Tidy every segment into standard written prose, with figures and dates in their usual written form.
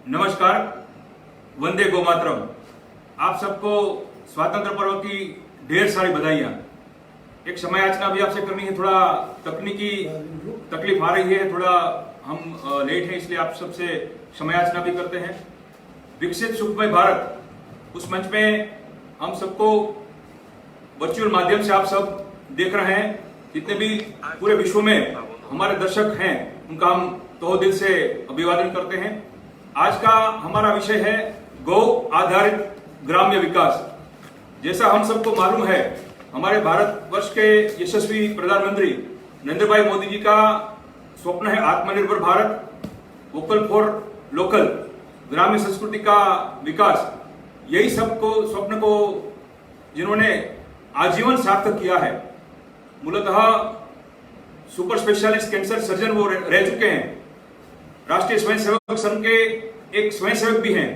नमस्कार, वंदे गोमातरम। आप सबको स्वातंत्र पर्व की ढेर सारी बधाइयाँ। एक समय याचना भी आपसे करनी है, थोड़ा तकनीकी तकलीफ आ रही है, थोड़ा हम लेट हैं, इसलिए आप सबसे समय याचना भी करते हैं। विकसित सुखमय भारत, उस मंच में हम सबको वर्चुअल माध्यम से आप सब देख रहे हैं। जितने भी पूरे विश्व में हमारे दर्शक हैं, उनका हम तहे दिल से अभिवादन करते हैं। आज का हमारा विषय है गौ आधारित ग्राम्य विकास। जैसा हम सबको मालूम है, हमारे भारतवर्ष के यशस्वी प्रधानमंत्री नरेंद्र भाई मोदी जी का स्वप्न है आत्मनिर्भर भारत, वोकल फॉर लोकल, ग्राम्य संस्कृति का विकास। यही सबको स्वप्न को जिन्होंने आजीवन सार्थक किया है। मूलतः सुपर स्पेशलिस्ट कैंसर सर्जन वो रह चुके हैं, राष्ट्रीय स्वयंसेवक संघ के एक स्वयंसेवक भी हैं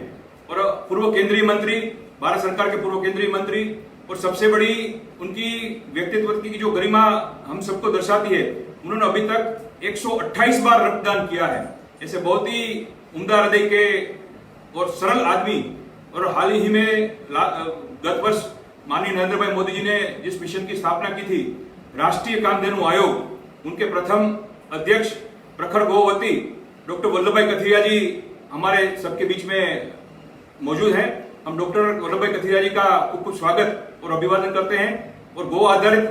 और पूर्व केंद्रीय मंत्री, भारत सरकार के पूर्व केंद्रीय मंत्री। और सबसे बड़ी उनकी व्यक्तित्व की जो गरिमा हम सबको दर्शाती है, उन्होंने अभी तक 128 बार रक्तदान किया है। ऐसे बहुत ही उम्दा हृदय के और सरल आदमी। और हाल ही में गत वर्ष माननीय नरेंद्र भाई मोदी जी ने जिस मिशन की स्थापना की थी, राष्ट्रीय कामधेनु आयोग, उनके प्रथम अध्यक्ष प्रखर गोवती डॉक्टर वल्लभ भाई कथिरिया जी हमारे सबके बीच में मौजूद हैं। हम डॉक्टर वल्लभ भाई कथिरिया जी का खूब खूब स्वागत और अभिवादन करते हैं और गौ आधारित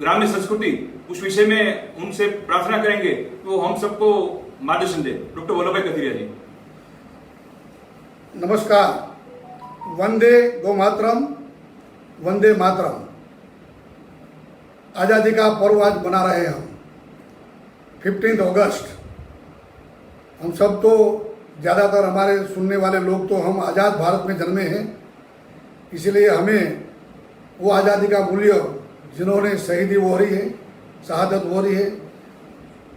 ग्राम्य संस्कृति उस विषय में उनसे प्रार्थना करेंगे कि वो हम सबको मार्गदर्शन दे। डॉक्टर वल्लभ भाई कथिरिया जी। नमस्कार, वंदे गोमातरम, वंदे मातरम। आज़ादी का पर्व आज मना रहे हैं हम 15 अगस्त। हम सब तो ज़्यादातर हमारे सुनने वाले लोग तो हम आज़ाद भारत में जन्मे हैं, इसलिए हमें वो आज़ादी का मूल्य जिन्होंने शहीदी हो रही है, शहादत हो रही है,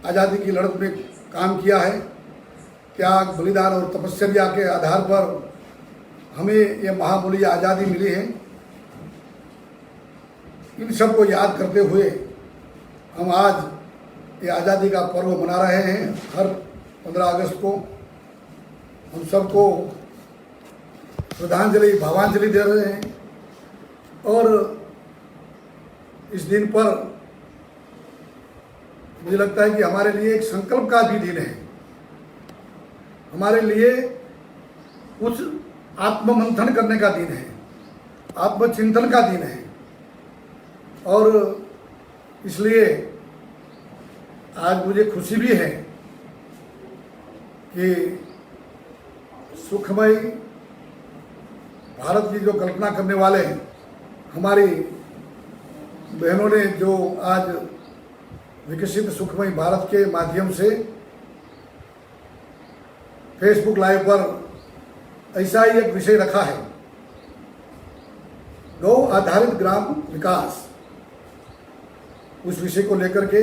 आज़ादी की लड़त में काम किया है, त्याग, बलिदान और तपस्या के आधार पर हमें ये महामूल्य आज़ादी मिली है, इन सबको याद करते हुए हम आज ये आज़ादी का पर्व मना रहे हैं। हर 15 अगस्त को हम सबको श्रद्धांजलि, भावांजलि दे रहे हैं। और इस दिन पर मुझे लगता है कि हमारे लिए एक संकल्प का भी दिन है, हमारे लिए कुछ आत्ममंथन करने का दिन है, आत्मचिंतन का दिन है। और इसलिए आज मुझे खुशी भी है कि सुखमय भारत की जो कल्पना करने वाले हैं हमारी बहनों ने, जो आज विकसित सुखमय भारत के माध्यम से फेसबुक लाइव पर ऐसा ही एक विषय रखा है, गौ आधारित ग्राम विकास। उस विषय को लेकर के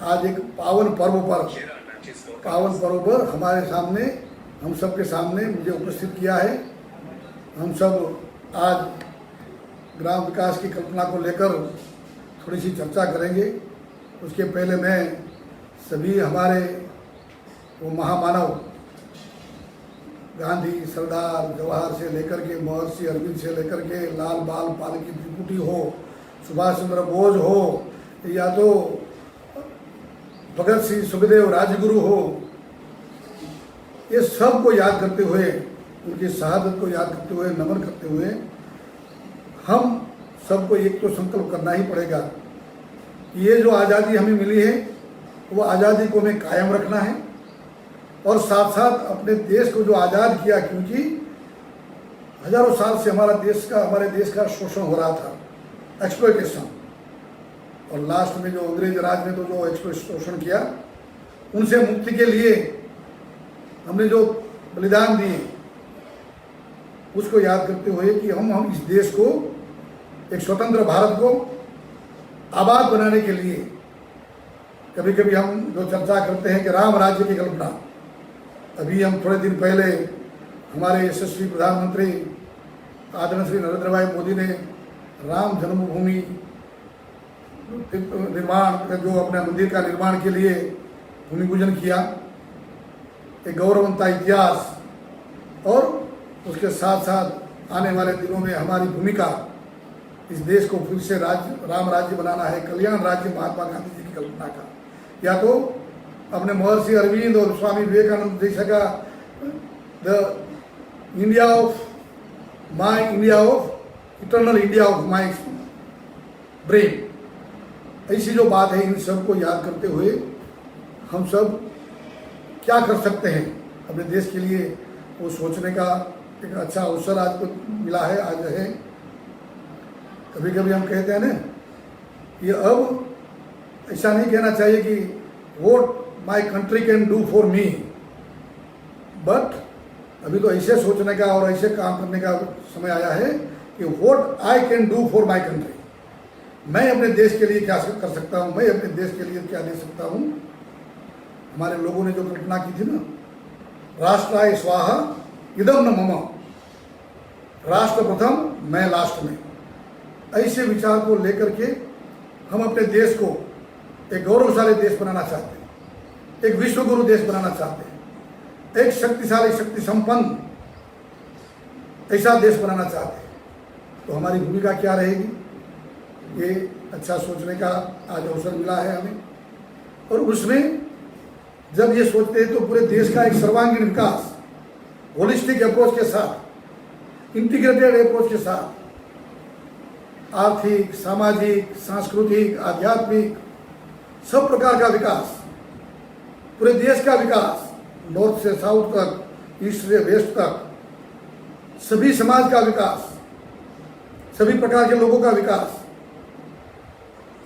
आज एक पावन पर्व पर हमारे सामने, हम सब के सामने मुझे उपस्थित किया है। हम सब आज ग्राम विकास की कल्पना को लेकर थोड़ी सी चर्चा करेंगे। उसके पहले मैं सभी हमारे वो महामानव गांधी, सरदार, जवाहर से लेकर के महर्षि अरविंद से लेकर के लाल बाल पालकी त्रिपुटी हो, सुभाष चंद्र बोस हो, या तो भगत सिंह, सुखदेव, राजगुरु हो, ये सब को याद करते हुए, उनकी शहादत को याद करते हुए, नमन करते हुए, हम सबको एक तो संकल्प करना ही पड़ेगा कि ये जो आज़ादी हमें मिली है, वो आज़ादी को हमें कायम रखना है। और साथ साथ अपने देश को जो आज़ाद किया, क्योंकि हजारों साल से हमारे देश का शोषण हो रहा था, एक्सप्लॉयटेशन। और लास्ट में जो अंग्रेज राज ने तो जो एक्सप्लॉयटेशन किया, उनसे मुक्ति के लिए हमने जो बलिदान दिए, उसको याद करते हुए कि हम इस देश को, एक स्वतंत्र भारत को आबाद बनाने के लिए, कभी कभी हम जो चर्चा करते हैं कि राम राज्य की कल्पना, अभी हम थोड़े दिन पहले हमारे यशस्वी प्रधानमंत्री आदरणीय श्री नरेंद्र भाई मोदी ने राम जन्मभूमि निर्माण, जो अपने मंदिर का निर्माण के लिए भूमि पूजन किया। एक गौरवंता इतिहास और उसके साथ साथ आने वाले दिनों में हमारी भूमिका इस देश को फिर से राम राज्य बनाना है, कल्याण राज्य महात्मा गांधी जी की कल्पना का, या तो अपने महर्षि अरविंद और स्वामी विवेकानंद जैसा का the India of my India of eternal India of my brain, ऐसी जो बात है, इन सब को याद करते हुए हम सब क्या कर सकते हैं अपने देश के लिए, वो सोचने का एक अच्छा अवसर आज को मिला है, आज है। कभी कभी हम कहते हैं ना, ये अब ऐसा नहीं कहना चाहिए कि vote my country can do for me, but अभी तो ऐसे सोचने का और ऐसे काम करने का समय आया है कि vote I can do for my country, मैं अपने देश के लिए क्या कर सकता हूँ, मैं अपने देश के लिए क्या दे सकता हूँ। हमारे लोगों ने जो कल्पना की थी ना, राष्ट्राय स्वाहा इदम न मम, राष्ट्र प्रथम मैं लास्ट में, ऐसे विचार को लेकर के हम अपने देश को एक गौरवशाली देश बनाना चाहते हैं, एक विश्वगुरु देश बनाना चाहते हैं, एक शक्तिशाली शक्ति संपन्न ऐसा देश बनाना चाहते हैं। तो हमारी भूमिका क्या रहेगी, ये अच्छा सोचने का आज अवसर मिला है हमें। और उसमें जब ये सोचते हैं तो पूरे देश का एक सर्वांगीण विकास होलिस्टिक अप्रोच के साथ, इंटीग्रेटेड अप्रोच के साथ, आर्थिक, सामाजिक, सांस्कृतिक, आध्यात्मिक सब प्रकार का विकास, पूरे देश का विकास, नॉर्थ से साउथ तक, ईस्ट से वेस्ट तक, सभी समाज का विकास, सभी प्रकार के लोगों का विकास।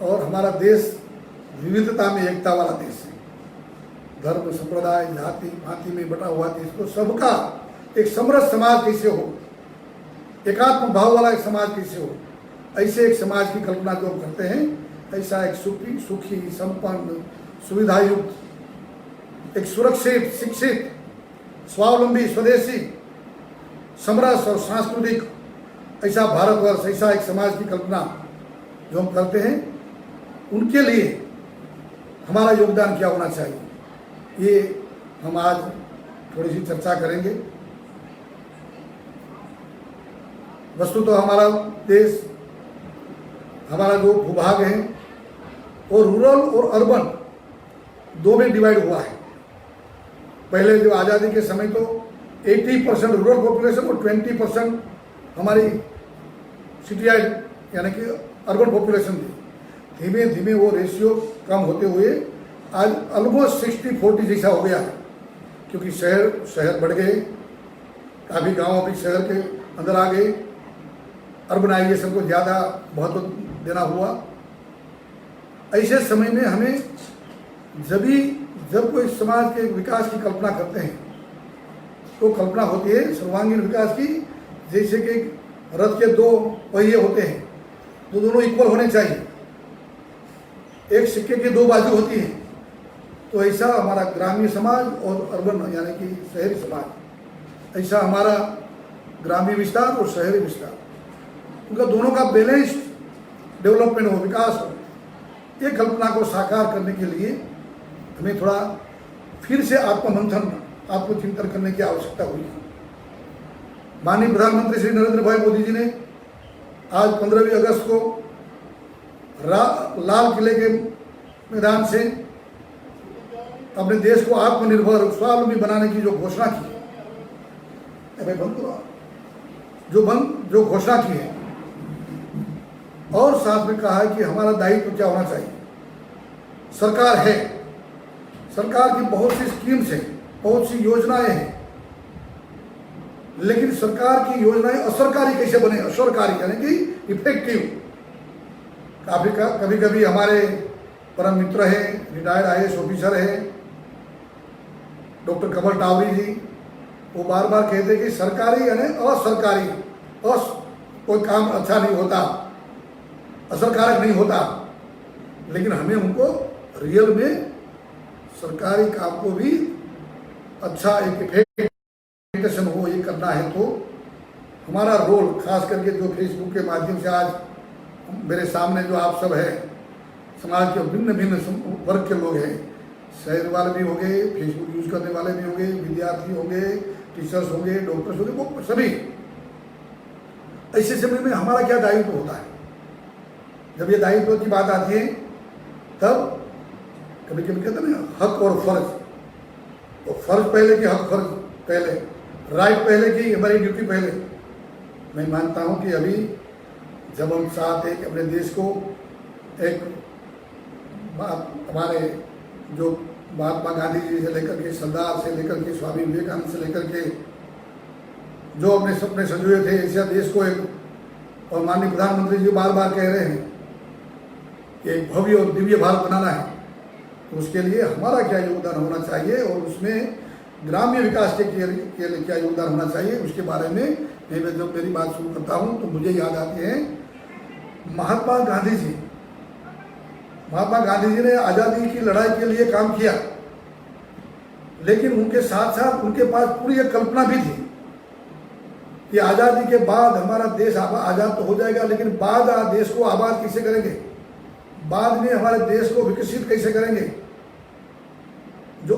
और हमारा देश विविधता में एकता वाला देश है, धर्म, संप्रदाय, जाति भांति में बटा हुआ देश, तो सबका एक समरस समाज कैसे हो, एकात्म भाव वाला एक समाज कैसे हो, ऐसे एक समाज की कल्पना जो हम करते हैं, ऐसा एक सुखी, संपन्न, सुविधायुक्त, एक सुरक्षित, शिक्षित, स्वावलंबी, स्वदेशी, समरस और सांस्कृतिक ऐसा भारतवर्ष, ऐसा एक समाज की कल्पना जो हम करते हैं, उनके लिए हमारा योगदान क्या होना चाहिए, ये हम आज थोड़ी सी चर्चा करेंगे। वस्तु तो हमारा देश, हमारा जो भूभाग है वो रूरल और अर्बन दो में डिवाइड हुआ है। पहले जो आज़ादी के समय तो 80% रूरल पॉपुलेशन और 20% हमारी सिटीआइड यानी कि अर्बन पॉपुलेशन थी। धीमे धीमे वो रेशियो कम होते हुए आज ऑलमोस्ट 60-40 जैसा हो गया है, क्योंकि शहर बढ़ गए, काफ़ी गांव भी शहर के अंदर आ गए, अर्बनाइजेशन को ज़्यादा महत्व देना हुआ। ऐसे समय में हमें जब कोई समाज के विकास की कल्पना करते हैं तो कल्पना होती है सर्वांगीण विकास की, जैसे कि रथ के दो पहिए होते हैं तो दोनों इक्वल होने चाहिए, एक सिक्के की दो बाजू होती है। तो ऐसा हमारा ग्रामीण समाज और अर्बन यानी कि शहरी समाज, ऐसा हमारा ग्रामीण विस्तार और शहरी विस्तार, उनका दोनों का बैलेंस्ड डेवलपमेंट हो, विकास हो। ये कल्पना को साकार करने के लिए हमें थोड़ा फिर से आत्ममंथन, आत्मचिंतन करने की आवश्यकता हुई है। माननीय प्रधानमंत्री श्री नरेंद्र भाई मोदी जी ने आज 15 अगस्त को लाल किले के मैदान से अपने देश को आत्मनिर्भर स्वावलंबी बनाने की जो घोषणा की है, जो घोषणा की है, और साथ में कहा है कि हमारा दायित्व क्या होना चाहिए। सरकार है, सरकार की बहुत सी स्कीम्स हैं, बहुत सी योजनाएं हैं, लेकिन सरकार की योजनाएं असरकारी कैसे बने, असरकारी यानी कि इफेक्टिव। कभी कभी हमारे परम मित्र हैं, रिटायर्ड IAS ऑफिसर हैं डॉक्टर कमल टावरी जी, वो बार बार कहते हैं कि सरकारी यानी असरकारी, कोई काम अच्छा नहीं होता, असरकारक नहीं होता। लेकिन हमें उनको रियल में सरकारी काम को भी अच्छा एक इफेक्टेशन हो, ये करना है। तो हमारा रोल, खास करके जो फेसबुक के माध्यम से आज मेरे सामने जो आप सब हैं, समाज के भिन्न भिन्न वर्ग के लोग हैं, शहर वाले भी हो गए, फेसबुक यूज करने वाले भी हो गए, विद्यार्थी हो गए, टीचर्स होंगे, डॉक्टर्स होंगे, वो सभी। ऐसे समय में हमारा क्या दायित्व होता है? जब ये दायित्व की बात आती है तब कभी कभी कहते हैं ना, हक और फर्ज, तो फर्ज पहले कि हक फर्ज पहले, राइट पहले कि हमारी ड्यूटी पहले। मैं मानता हूं कि अभी जब हम चाहते हैं कि अपने देश को एक हमारे जो महात्मा गांधी जी से लेकर के, सरदार से लेकर के, स्वामी विवेकानंद से लेकर के जो अपने सपने संजोए थे, ऐसा देश को एक, और माननीय प्रधानमंत्री जी बार बार कह रहे हैं कि एक भव्य और दिव्य भारत बनाना है, तो उसके लिए हमारा क्या योगदान होना चाहिए और उसमें ग्रामीण विकास के लिए क्या योगदान होना चाहिए, उसके बारे में मैं जब मेरी बात शुरू करता हूँ तो मुझे याद आते हैं महात्मा गांधी जी। महात्मा गांधी जी ने आज़ादी की लड़ाई के लिए काम किया, लेकिन उनके साथ साथ उनके पास पूरी एक कल्पना भी थी कि आज़ादी के बाद हमारा देश आज़ाद तो हो जाएगा, लेकिन बाद देश को आबाद कैसे करेंगे, बाद में हमारे देश को विकसित कैसे करेंगे। जो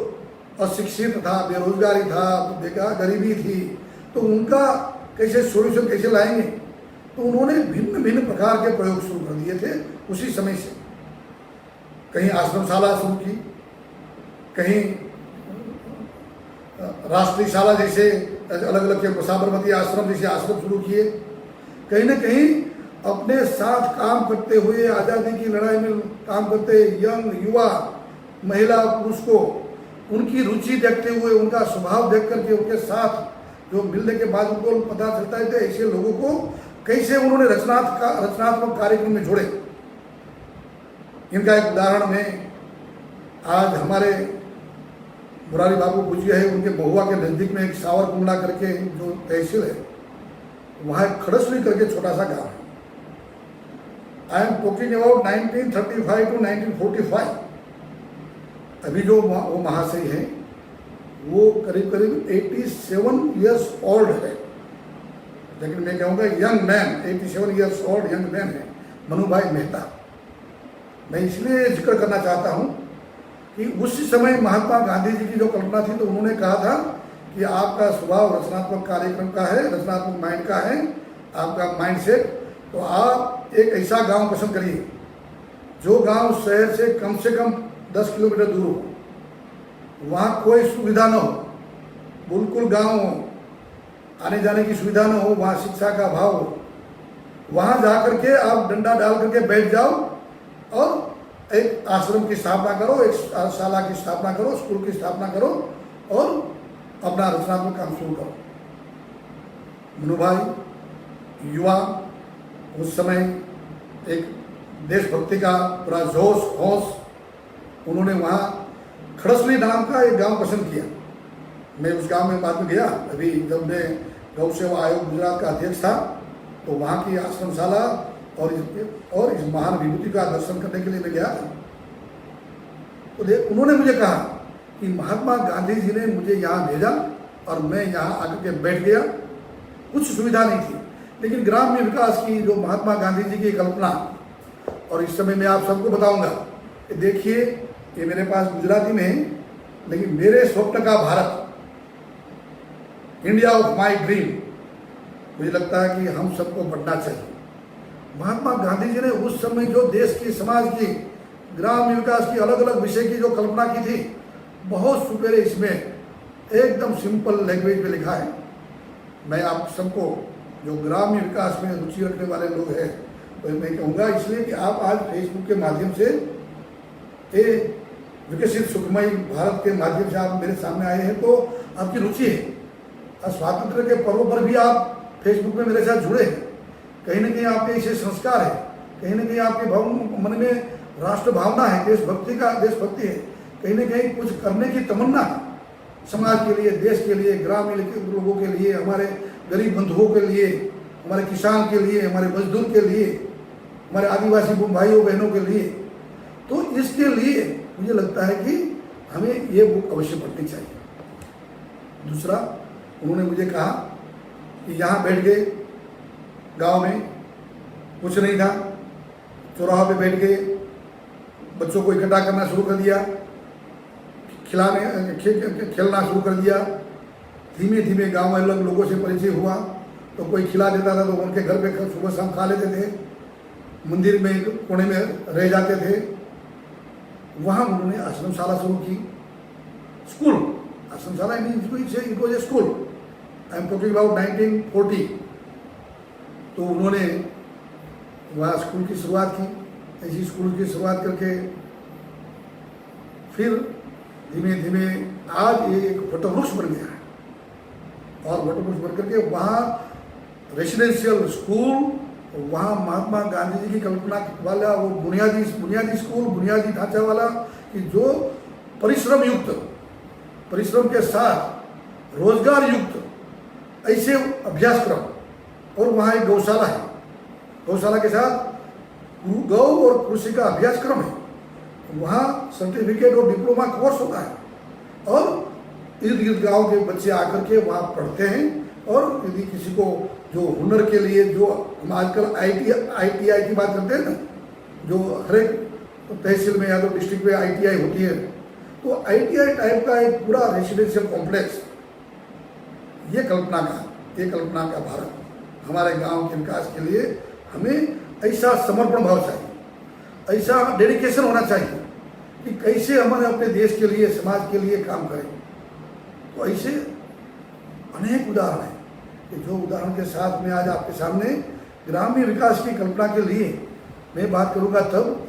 अशिक्षित था, बेरोजगारी था, देखा गरीबी थी, तो उनका कैसे सोल्यूशन कैसे लाएंगे। तो उन्होंने भिन्न भिन्न प्रकार के प्रयोग शुरू कर दिए थे उसी समय से। कहीं आश्रमशाला शुरू की, कहीं राष्ट्रीय शाला जैसे अलग अलग के साबरमती आश्रम जैसे आश्रम शुरू किए। कहीं न कहीं अपने साथ काम करते हुए, आज़ादी की लड़ाई में काम करते यंग युवा महिला पुरुष को उनकी रुचि देखते हुए, उनका स्वभाव देख करके उनके साथ जो मिलने के बाद उनको पता चलता है कि ऐसे लोगों को कैसे उन्होंने रचनात्मक कार्यक्रम में जोड़े। इनका एक उदाहरण में आज हमारे मुरारी बाबू भुजिया है, उनके बहुआ के नज़दीक में एक सावरकुंडला करके जो तहसील है, वहाँ एक खड़सली करके छोटा सा गाँव है। I am talking about 1935 to 1945। अभी जो वो महाशय हैं वो करीब करीब 87 ईयर्स ओल्ड है, लेकिन मैं कहूँगा young man, 87 years old young man है, मनु भाई मेहता। मैं इसलिए जिक्र करना चाहता हूँ कि उस समय महात्मा गांधी जी की जो कल्पना थी, तो उन्होंने कहा था कि आपका स्वभाव रचनात्मक कार्यक्रम का है, रचनात्मक माइंड का है, आपका माइंड सेट, तो आप एक ऐसा गांव पसंद करिए जो गांव शहर से कम 10 किलोमीटर दूर हो, वहाँ कोई सुविधा न हो, बिल्कुल गांव हो, आने जाने की सुविधा न हो, वहाँ शिक्षा का अभाव हो। वहाँ जा करके आप डंडा डाल करके बैठ जाओ और एक आश्रम की स्थापना करो, एक शाला की स्थापना करो, स्कूल की स्थापना करो और अपना रचनात्मक काम शुरू करो। मनु भाई युवा उस समय एक देशभक्ति का पूरा जोश होश, उन्होंने वहाँ खड़सली नाम का एक गांव पसंद किया। मैं उस गांव में बाद में गया, अभी जब मैं गौ सेवा आयोग गुजरात का अध्यक्ष था, तो वहाँ की आश्रमशाला और इस महान विभूति का दर्शन करने के लिए मैं गया था। तो उन्होंने मुझे कहा कि महात्मा गांधी जी ने मुझे यहाँ भेजा और मैं यहाँ आकर के बैठ गया। कुछ सुविधा नहीं थी, लेकिन ग्राम्य विकास की जो महात्मा गांधी जी की कल्पना, और इस समय मैं आप सबको बताऊंगा कि देखिए ये मेरे पास गुजराती में है, लेकिन मेरे स्वप्न का Bharat, India of my dream, मुझे लगता है कि हम सबको बढ़ना चाहिए। महात्मा गांधी जी ने उस समय जो देश की, समाज की, ग्राम्य विकास की अलग अलग विषय की जो कल्पना की थी, बहुत सुपेरे इसमें एकदम सिंपल लैंग्वेज में लिखा है। मैं आप सबको जो ग्राम्य विकास में रुचि रखने वाले लोग हैं, तो मैं कहूँगा इसलिए कि आप आज फेसबुक के माध्यम से ये विकसित सुखमय भारत के माध्यम से आप मेरे सामने आए हैं, तो आपकी रुचि है। और स्वातंत्र के पर्व पर भी आप फेसबुक में मेरे साथ जुड़े हैं। कहीं ना कहीं आपके ऐसे संस्कार है, कहीं ना कहीं आपके मन में राष्ट्र भावना है, देशभक्ति है, कहीं ना कहीं कुछ करने की तमन्ना है, समाज के लिए, देश के लिए, ग्रामीण लोगों के लिए, हमारे गरीब बंधुओं के लिए, हमारे किसान के लिए, हमारे मजदूर के लिए, हमारे आदिवासी भाइयों बहनों के लिए। तो इसके लिए मुझे लगता है कि हमें ये बुक अवश्य पढ़नी चाहिए। दूसरा, उन्होंने मुझे कहा कि यहाँ बैठ गए गांव में, कुछ नहीं था, चौराहा पे बैठ गए, बच्चों को इकट्ठा करना शुरू कर दिया, खेलना शुरू कर दिया, धीमे धीमे गांव में अलग लोगों से परिचय हुआ, तो कोई खिला देता था तो उनके घर पे सुबह शाम खा लेते थे, मंदिर में एक कोने में रह जाते थे। वहाँ उन्होंने आश्रमशाला शुरू की, स्कूल, आश्रमशाला it was a school, I am talking about 1940। तो उन्होंने वहाँ स्कूल की शुरुआत की। ऐसी स्कूल की शुरुआत करके फिर धीमे धीमे आज ये एक वटवृक्ष बन गया है, और वटवृक्ष बन करके वहाँ रेसिडेंशियल स्कूल, वहाँ महात्मा गांधी जी की कल्पना वाला वो बुनियादी स्कूल, बुनियादी ढांचा वाला, कि जो परिश्रम के साथ रोजगार युक्त ऐसे अभ्यासक्रम, और वहाँ एक गौशाला है, गौशाला के साथ गौ और कृषि का अभ्यासक्रम है। वहाँ सर्टिफिकेट और डिप्लोमा कोर्स होता है, और इर्द गिर्द गाँव के बच्चे आकर के वहाँ पढ़ते हैं। और यदि किसी को जो हुनर के लिए, जो हम आजकल ITI की बात करते हैं ना, जो हर एक तहसील में या तो डिस्ट्रिक्ट में ITI होती है, तो ITI टाइप का एक पूरा रेसिडेंशियल कॉम्प्लेक्स, ये कल्पना का भारत, हमारे गांव के विकास के लिए हमें ऐसा समर्पण भाव चाहिए, ऐसा डेडिकेशन होना चाहिए कि कैसे हमारे अपने देश के लिए, समाज के लिए काम करें। तो ऐसे अनेक उदाहरण हैं कि जो उदाहरण के साथ में आज आपके सामने ग्रामीण विकास की कल्पना के लिए मैं बात करूंगा। तब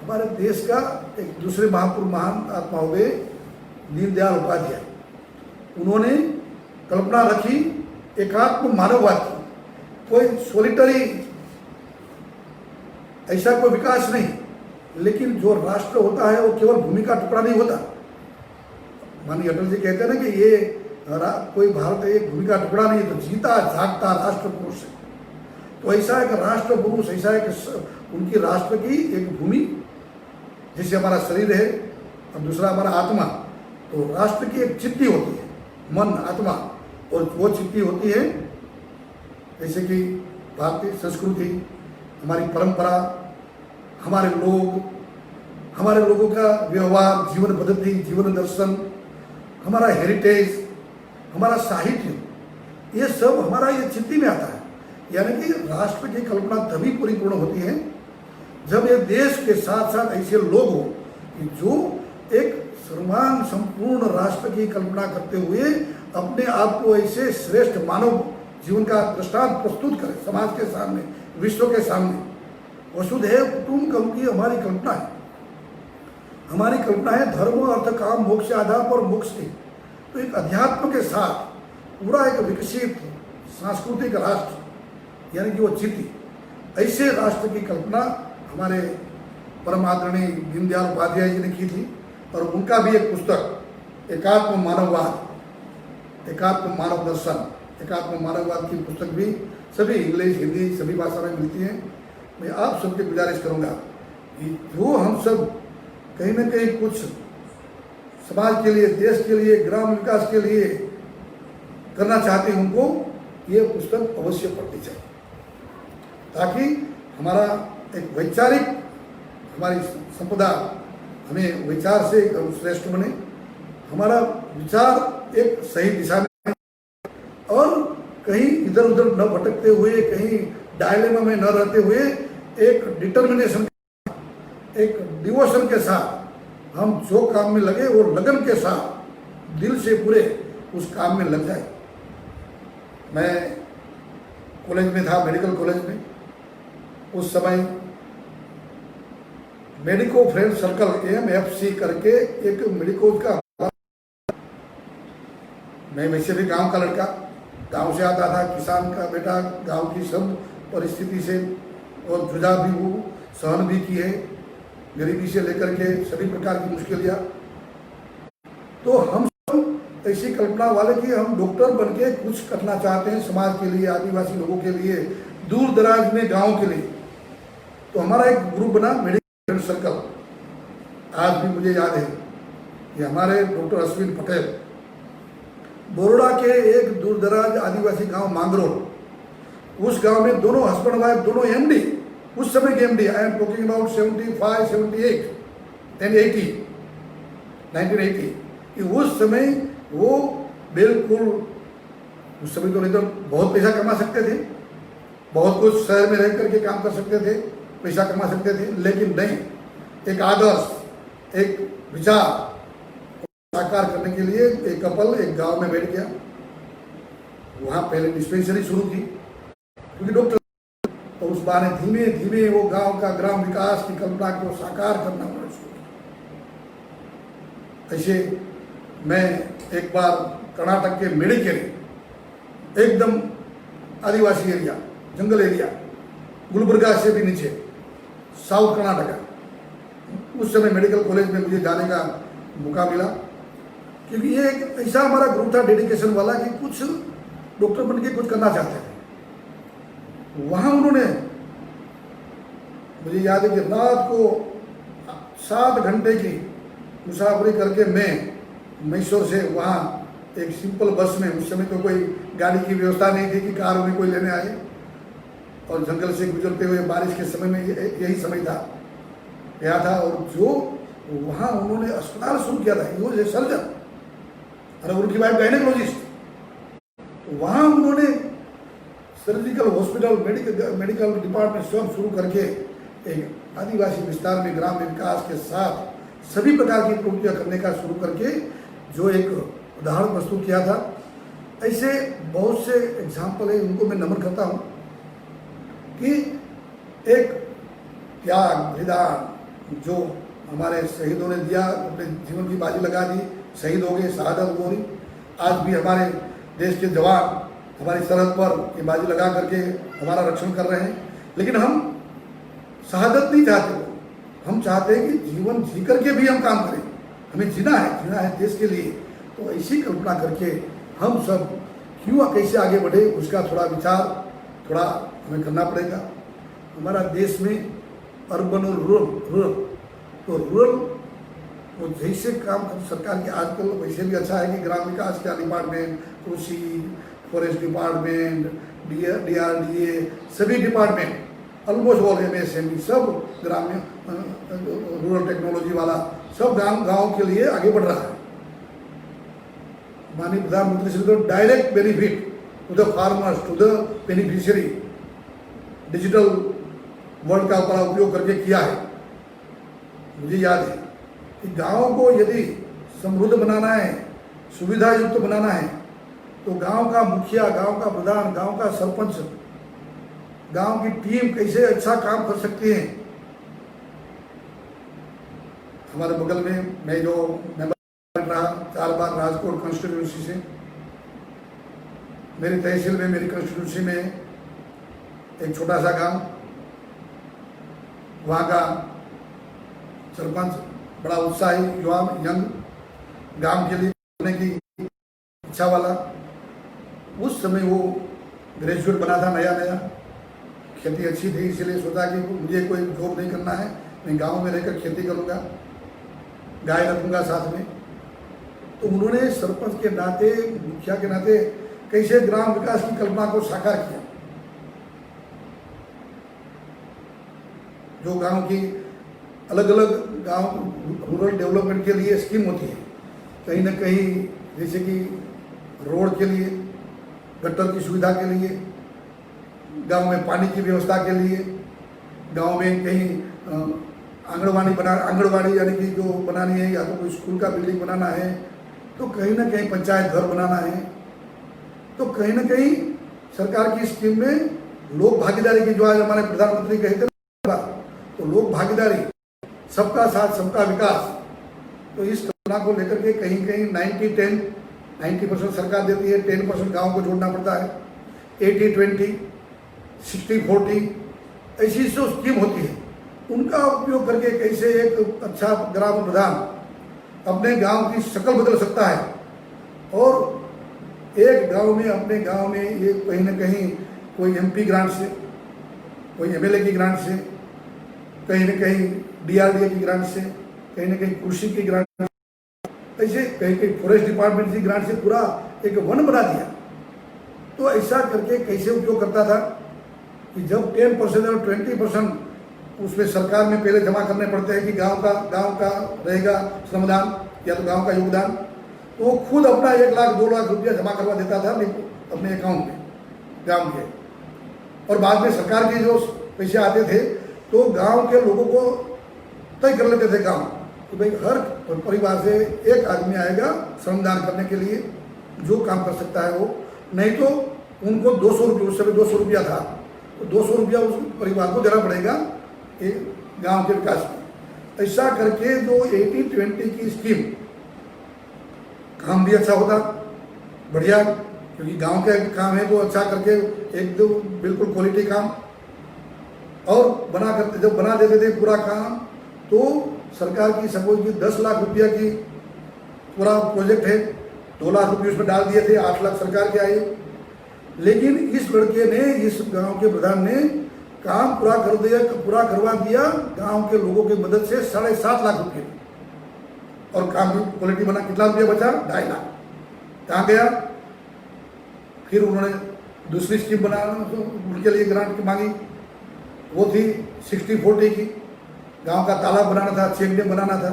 हमारे देश का एक दूसरे महापुरुष, महान आत्मा हुए दीनदयाल उपाध्याय, उन्होंने कल्पना रखी एकात्म मानववाद की। कोई सोलिटरी ऐसा कोई विकास नहीं, लेकिन जो राष्ट्र होता है वो केवल भूमि का टुकड़ा नहीं होता। माननीय अटल जी कहते हैं ना कि ये कोई भारत एक भूमि का टुकड़ा नहीं, तो जीता जागता राष्ट्र पुरुष है। तो ऐसा एक राष्ट्र पुरुष, ऐसा एक उनकी राष्ट्र की एक भूमि, जैसे हमारा शरीर है और दूसरा हमारा आत्मा, तो राष्ट्र की एक चित्ती होती है, मन, आत्मा, और वो चित्ती होती है जैसे कि भारतीय संस्कृति, हमारी परंपरा, हमारे लोगों का व्यवहार, जीवन पद्धति, जीवन दर्शन, हमारा हेरिटेज, हमारा साहित्य, ये सब हमारा ये चित्ती में आता है। यानी कि राष्ट्र की कल्पना तभी परिपूर्ण होती है जब ये देश के साथ साथ ऐसे लोग हो कि जो एक सर्वमान संपूर्ण राष्ट्र की कल्पना करते हुए अपने आप को ऐसे श्रेष्ठ मानव जीवन का दृष्टांत प्रस्तुत करें समाज के सामने, विश्व के सामने। वसुधैव कुटुंबकम की हमारी कल्पना है। हमारी कल्पना है धर्म, अर्थ, काम, मोक्ष के आधार पर मोक्ष की। तो एक अध्यात्म के साथ पूरा एक विकसित सांस्कृतिक राष्ट्र, यानी कि वो चित्ती, ऐसे राष्ट्र की कल्पना हमारे परम आदरणीय दीनदयाल उपाध्याय जी ने की थी। और उनका भी एक पुस्तक एकात्म मानववाद, एकात्म मानव दर्शन, एकात्म मानववाद की पुस्तक भी सभी इंग्लिश, हिंदी सभी भाषा में मिलती है। मैं आप सबकी गुजारिश करूँगा कि जो हम सब कहीं ना कहीं कुछ समाज के लिए, देश के लिए, ग्राम विकास के लिए करना चाहते हैं, उनको ये पुस्तक अवश्य पढ़नी चाहिए, ताकि हमारा एक वैचारिक, हमारी संपदा हमें विचार से श्रेष्ठ बने, हमारा विचार एक सही दिशा में, और कहीं इधर उधर न भटकते हुए, कहीं डायलेमा में न रहते हुए, एक डिटर्मिनेशन, एक डिवोशन के साथ हम जो काम में लगे वो लगन के साथ दिल से पूरे उस काम में लग जाए। मैं कॉलेज में था, मेडिकल कॉलेज में, उस समय मेडिको फ्रेंड सर्कल MFC करके एक मेडिको का, मैं वैसे भी गांव का लड़का, गांव से आता था, किसान का बेटा, गांव की सब परिस्थिति से और जुझा भी हूँ, सहन भी की है, गरीबी से लेकर के सभी प्रकार की मुश्किलियाँ। तो हम सब ऐसी कल्पना वाले कि हम डॉक्टर बन के कुछ करना चाहते हैं समाज के लिए, आदिवासी लोगों के लिए, दूर दराज में गाँव के लिए। तो हमारा एक ग्रुप बना मेडिकल सर्कल। आज भी मुझे याद है कि हमारे डॉक्टर अश्विन पटेल, बरोड़ा के एक दूर दराज आदिवासी गांव मांगरोल, उस गांव में दोनों हस्बैंड वाइफ, दोनों MD, उस समय के MD, I am talking about 75, 78 and 80, 1980, कि उस समय वो बिल्कुल उस समय तो नहीं तो बहुत पैसा कमा सकते थे, बहुत कुछ शहर में रह करके काम कर सकते थे, पैसा कमा सकते थे, लेकिन नहीं, एक आदर्श, एक विचार साकार करने के लिए एक कपल एक गांव में बैठ गया। वहाँ पहले डिस्पेंसरी शुरू की, क्योंकि डॉक्टर, और उस बहाने धीमे धीमे वो गांव का ग्राम विकास की कल्पना को साकार करना उन्होंने शुरू किया। ऐसे मैं एक बार कर्नाटक के मेडिकेरी, एकदम आदिवासी एरिया, जंगल एरिया, गुलबर्गा से भी नीचे, साउथ कर्नाटका, उस समय मेडिकल कॉलेज में मुझे जाने का मौका मिला, क्योंकि ये एक ऐसा हमारा ग्रुप था डेडिकेशन वाला कि कुछ डॉक्टर बन के कुछ करना चाहते थे। वहाँ उन्होंने, मुझे याद है कि रात को 7 घंटे की मुसाफरी करके मैं मैसूर से वहाँ एक सिंपल बस में, उस समय तो कोई गाड़ी की व्यवस्था नहीं थी कि कार में कोई लेने आए, और जंगल से गुजरते हुए बारिश के समय में यही समय था, गया था। और जो वहाँ उन्होंने अस्पताल शुरू किया था, वो जो सर्जन और उनकी वाइफ गायनेकोलॉजिस्ट, वहाँ उन्होंने सर्जिकल हॉस्पिटल, मेडिकल डिपार्टमेंट सब शुरू करके एक आदिवासी विस्तार में ग्राम विकास के साथ सभी प्रकार की प्रवृत्तियाँ करने का शुरू करके जो एक उदाहरण प्रस्तुत किया था। ऐसे बहुत से एग्जाम्पल है, उनको मैं नमन करता हूँ कि एक त्याग बलिदान जो हमारे शहीदों ने दिया, अपने जीवन की बाजी लगा दी, शहीद हो गए, शहादत हो गई। आज भी हमारे देश के जवान हमारी सरहद पर ये बाजी लगा करके हमारा रक्षण कर रहे हैं, लेकिन हम शहादत नहीं चाहते, हम चाहते हैं कि जीवन जी करके भी हम काम करें, हमें जीना है देश के लिए। तो ऐसी कल्पना करके हम सब क्यों कैसे आगे बढ़े, उसका थोड़ा विचार थोड़ा हमें करना पड़ेगा। हमारा देश में अर्बन और रूरल, तो रूरल वो जैसे काम सरकार के आजकल वैसे भी अच्छा है कि ग्राम विकास का डिपार्टमेंट, कृषि, फॉरेस्ट डिपार्टमेंट, DRDA, सभी डिपार्टमेंट ऑलमोस्ट ऑल MSME सब ग्रामीण रूरल टेक्नोलॉजी वाला सब गाँव के लिए आगे बढ़ रहा है। माननीय प्रधानमंत्री श्री तो direct benefit to the farmers, to the beneficiary digital world का बड़ा उपयोग करके किया है। मुझे याद है कि गांव को यदि समृद्ध बनाना है, सुविधा युक्त बनाना है, तो गांव का मुखिया, गांव का प्रधान, गांव का सरपंच, गांव की टीम कैसे अच्छा काम कर सकती है। हमारे बगल में मैं जो मेंबर रहा 4 बार राजकोट कॉन्स्टिट्यूंसी से, मेरी तहसील में, मेरी कॉन्स्टिट्यूंसी में एक छोटा सा गांव, वहाँ का सरपंच बड़ा उत्साही, युवा, यंग, गांव के लिए करने की इच्छा वाला। उस समय वो ग्रेजुएट बना था, नया नया, खेती अच्छी थी, इसलिए सोचा कि मुझे कोई जॉब नहीं करना है, मैं गांव में रहकर खेती करूँगा, गाय रखूँगा साथ में। तो उन्होंने सरपंच के नाते, मुखिया के नाते कैसे ग्राम विकास की कल्पना को साकार किया। जो गांव की अलग अलग गांव रूरल डेवलपमेंट के लिए स्कीम होती है, कहीं ना कहीं जैसे कि रोड के लिए, गटर की सुविधा के लिए, गांव में पानी की व्यवस्था के लिए, गांव में कहीं आंगनवाड़ी यानी कि जो बनानी है, या तो कोई स्कूल का बिल्डिंग बनाना है, तो कहीं ना कहीं पंचायत घर बनाना है, तो कहीं ना कहीं सरकार की स्कीम में लोक भागीदारी की, जो आज हमारे प्रधानमंत्री कहते हैं, तो लोक भागीदारी, सबका साथ सबका विकास, तो इस कल्पना को लेकर के कहीं कहीं 90% सरकार देती है, 10% गांव को जोड़ना पड़ता है, 80-20, 60-40 ऐसी जो स्कीम होती है, उनका उपयोग करके कैसे एक अच्छा ग्राम प्रधान अपने गांव की शक्ल बदल सकता है। और एक गांव में, अपने गांव में ये कहीं ना कहीं कोई MP ग्रांट से, कोई MLA की ग्रांट से, कहीं ना कहीं DRDA की ग्रांट से, कहीं ना कहीं कृषि की ग्रांट, ऐसे कहीं कहीं फॉरेस्ट डिपार्टमेंट की ग्रांट से पूरा एक वन बना दिया। तो ऐसा करके कैसे उपयोग करता था कि जब 10% और 20% उसमें सरकार में पहले जमा करने पड़ते हैं कि गांव का रहेगा श्रमदान या तो गांव का योगदान, तो वो खुद अपना 1 लाख 2 लाख रुपया जमा करवा देता था अपने अकाउंट में गांव के, और बाद में सरकार के जो पैसे आते थे तो गांव के लोगों को तय कर लेते थे गांव कि भाई हर परिवार से एक आदमी आएगा श्रमदान करने के लिए, जो काम कर सकता है वो, नहीं तो उनको 200 रुपये, उस समय 200 रुपया था, तो 200 रुपया उस परिवार को देना पड़ेगा एक गांव के विकास में। ऐसा करके जो 80-20 की स्कीम, काम भी अच्छा होता, बढ़िया, क्योंकि गांव का काम है तो अच्छा करके एकदम बिल्कुल क्वालिटी काम, और बना करते जब बना देते थे पूरा काम, तो सरकार की सपोज की 10 लाख रुपया की पूरा प्रोजेक्ट है, 2 लाख रुपये उसमें डाल दिए थे, 8 लाख सरकार के आए। लेकिन इस लड़के ने, इस गांव के प्रधान ने काम पूरा कर दिया, पूरा करवा दिया गांव के लोगों की मदद से 7.5 लाख रुपये, और काम की क्वालिटी बना। कितना रुपया बचा? 2.5 लाख। कहाँ गया? फिर उन्होंने दूसरी स्कीम बनाना, उनके लिए ग्रांट की मांगी, वो थी 60-40 की, गांव का तालाब बनाना था, चेक डैम बनाना था,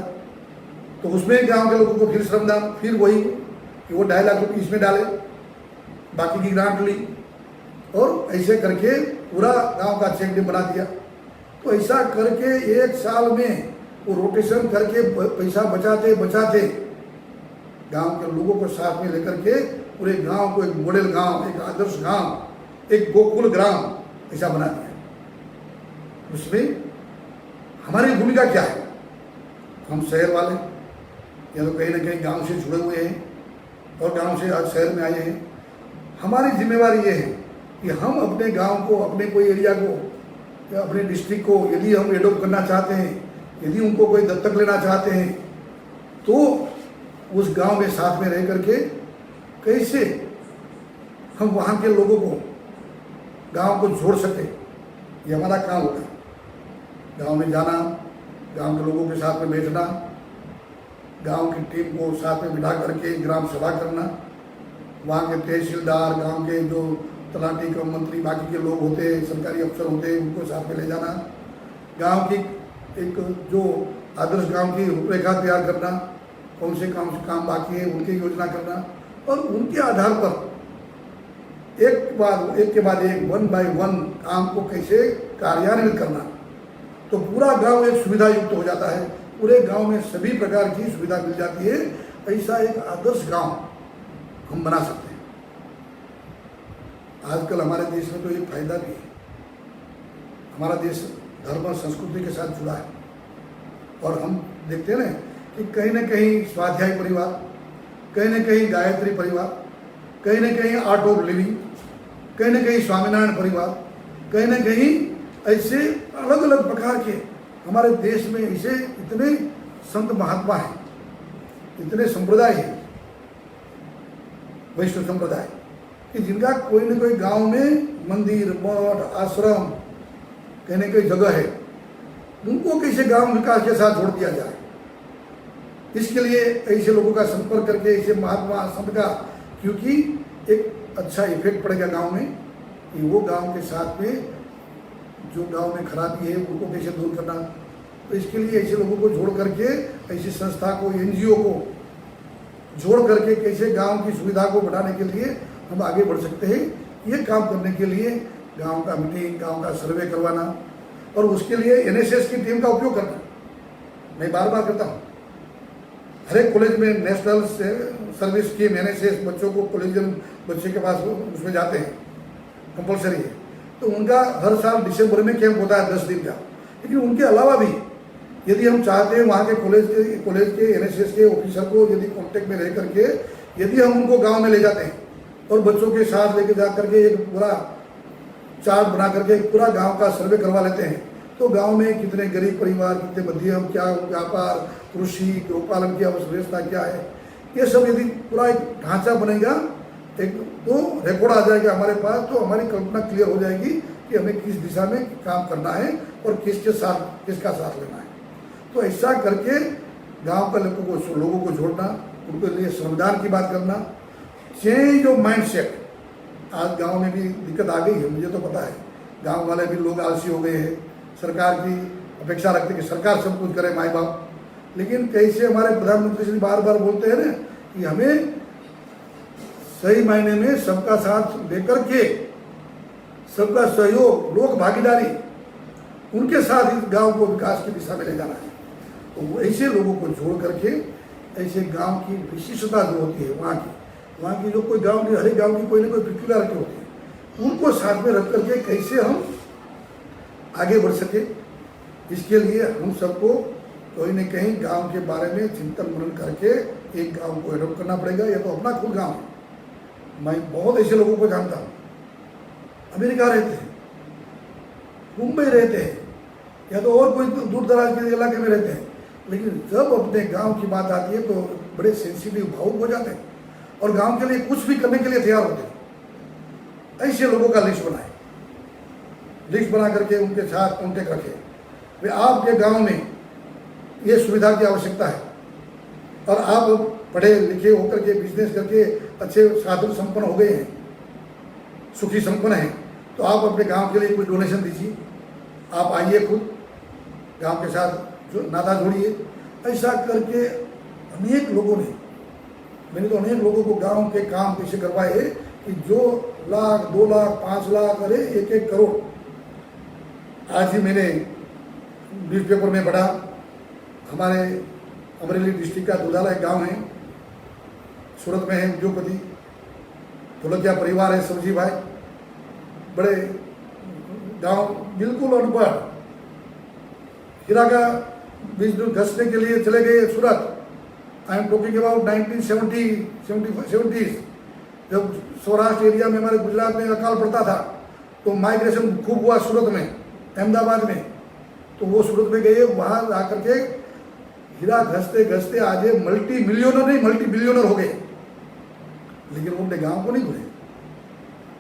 तो उसमें गांव के लोगों को फिर श्रमदान, फिर वही कि वो 2.5 लाख रुपये इसमें डाले, बाकी की ग्रांट ली, और ऐसे करके पूरा गांव का चेक डैम बना दिया। तो ऐसा करके 1 साल में वो रोटेशन करके पैसा बचाते बचाते गांव के लोगों को साथ में लेकर के पूरे गांव को एक मॉडल गांव, एक आदर्श गांव, एक गोकुल ग्राम ऐसा बना दिया। उसमें हमारी भूमिका क्या है? हम शहर वाले या तो कहीं ना कहीं गांव से जुड़े हुए हैं और गांव से आज शहर में आए हैं। हमारी जिम्मेवारी ये है कि हम अपने गांव को, अपने कोई एरिया को या अपने डिस्ट्रिक्ट को यदि हम एडॉप्ट करना चाहते हैं, यदि उनको कोई दत्तक लेना चाहते हैं, तो उस गांव में साथ में रह करके कैसे हम वहाँ के लोगों को, गांव को जोड़ सके, ये हमारा काम होगा। गांव में जाना, गांव के लोगों के साथ में बैठना, गांव की टीम को साथ में बिठा करके ग्राम सभा करना, वहाँ के तहसीलदार, गांव के जो तलाटी क्रम मंत्री, बाकी के लोग होते हैं, सरकारी अफसर होते हैं, उनको साथ में ले जाना, गांव की एक जो आदर्श गांव की रूपरेखा तैयार करना, कौन से काम बाकी है उनकी योजना करना, और उनके आधार पर एक के बाद एक 1 by 1 काम को कैसे कार्यान्वित करना, तो पूरा गांव एक सुविधा युक्त हो जाता है, पूरे गांव में सभी प्रकार की सुविधा मिल जाती है। ऐसा एक आदर्श गांव हम बना सकते हैं। आजकल हमारे देश में तो एक फायदा भी है, हमारा देश धर्म और संस्कृति के साथ जुड़ा है, और हम देखते हैं ना कि कहीं ना कहीं स्वाध्याय परिवार, कहीं ना कहीं गायत्री परिवार, कहीं ना कहीं आर्ट ऑफ लिविंग, कहीं ना कहीं स्वामीनारायण परिवार, कहीं ना कहीं ऐसे अलग अलग प्रकार के हमारे देश में ऐसे इतने संत महात्मा हैं, इतने संप्रदाय हैं, वैष्णव संप्रदाय, कि जिनका कोई न कोई गांव में मंदिर, मठ, आश्रम, कहीं न कहीं जगह है, उनको कैसे गांव विकास के साथ जोड़ दिया जाए। इसके लिए ऐसे लोगों का संपर्क करके, ऐसे महात्मा संत का, क्योंकि एक अच्छा इफेक्ट पड़ेगा गांव में, कि वो गांव के साथ में जो गांव में खराबी है उनको कैसे दूर करना। तो इसके लिए ऐसे लोगों को जोड़ करके, ऐसी संस्था को, NGO को जोड़ करके कैसे गांव की सुविधा को बढ़ाने के लिए हम आगे बढ़ सकते हैं, ये काम करने के लिए गांव का मीटिंग, गांव का सर्वे करवाना, और उसके लिए NSS की टीम का उपयोग करना। मैं बार बार करता हूँ, हर एक कॉलेज में नेशनल सर्विस स्कीम NSS, बच्चों को कॉलेज बच्चे के पास उसमें जाते हैं, कंपलसरी है, तो उनका हर साल दिसंबर में कैंप होता है 10 दिन का। लेकिन उनके अलावा भी यदि हम चाहते हैं वहाँ के कॉलेज के NSS के ऑफिसर को यदि कांटेक्ट में रह करके यदि हम उनको गांव में ले जाते हैं और बच्चों के साथ लेके जा करके एक पूरा चार्ट बना करके पूरा गांव का सर्वे करवा लेते हैं, तो गांव में कितने गरीब परिवार, कितने मध्यम, क्या व्यापार, कृषि, गोपालन की अवस्था क्या है, ये सब यदि पूरा एक ढांचा बनेगा, एक तो रिकॉर्ड आ जाएगा हमारे पास, तो हमारी कल्पना क्लियर हो जाएगी कि हमें किस दिशा में काम करना है और किसका साथ लेना है। तो ऐसा करके गांव के लोगों को जोड़ना, उनके लिए संविधान की बात करना, चेंज ऑफ माइंडसेट। आज गांव में भी दिक्कत आ गई है, मुझे तो पता है, गांव वाले भी लोग आलसी हो गए हैं, सरकार की अपेक्षा रखते हैं कि सरकार सब कुछ करे, माई बाप। लेकिन कैसे हमारे प्रधानमंत्री जी बार बार बोलते हैं ना कि हमें सही मायने में सबका साथ लेकर के, सबका सहयोग, लोक भागीदारी, उनके साथ इस गांव को विकास की दिशा में ले जाना है। तो वो ऐसे लोगों को जोड़ करके ऐसे गांव की विशिष्टता जो होती है वहाँ की जो कोई गांव की, हर एक गांव की कोई ना कोई पिक्युलरिटी होती है, उनको साथ में रख करके कैसे हम आगे बढ़ सके, इसके लिए हम सबको कहीं न कहीं गांव के बारे में चिंतन मनन करके एक गांव को एडॉप्ट करना पड़ेगा। या तो अपना खुद गांव है। मैं बहुत ऐसे लोगों को जानता हूँ, अमेरिका रहते हैं, मुंबई रहते हैं, या तो और कोई दूर दराज के इलाके में रहते हैं, लेकिन जब अपने गांव की बात आती है तो बड़े सेंसिटिव, भावुक हो जाते हैं और गांव के लिए कुछ भी करने के लिए तैयार होते हैं। ऐसे लोगों का लिस्ट बनाए, लिस्ट बना करके उनके साथ कॉन्टेक्ट रखें। वे आपके गांव में ये सुविधा की आवश्यकता है और आप पढ़े लिखे होकर के बिजनेस करके अच्छे साधन संपन्न हो गए हैं, सुखी संपन्न हैं, तो आप अपने गांव के लिए कोई डोनेशन दीजिए। आप आइए खुद गांव के साथ जो नाता जोड़िए। ऐसा करके अनेक लोगों ने, मैंने तो अनेक लोगों को गांव के काम कैसे करवाए कि जो लाख, 2 लाख, 5 लाख, अरे 1-1 करोड़। आज ही मैंने न्यूज़पेपर में पढ़ा, हमारे अमरेली डिस्ट्रिक्ट का दुधाला एक गाँव है, सूरत में है, उद्योगपति ढोलकिया परिवार है, सब्जी भाई, बड़े गांव बिल्कुल अनपढ़, हीरा का बिजनेस घसने के लिए चले गए Surat. I am talking about 1970s, जब सौराष्ट्र एरिया में, हमारे गुजरात में अकाल पड़ता था तो माइग्रेशन खूब हुआ सूरत में, अहमदाबाद में, तो वो सूरत में गए, वहाँ जा करके हीरा घसते घसते आज ये मल्टी मिलियनर नहीं, मल्टी बिलियनर हो गए। लेकिन वो अपने गांव को नहीं भूले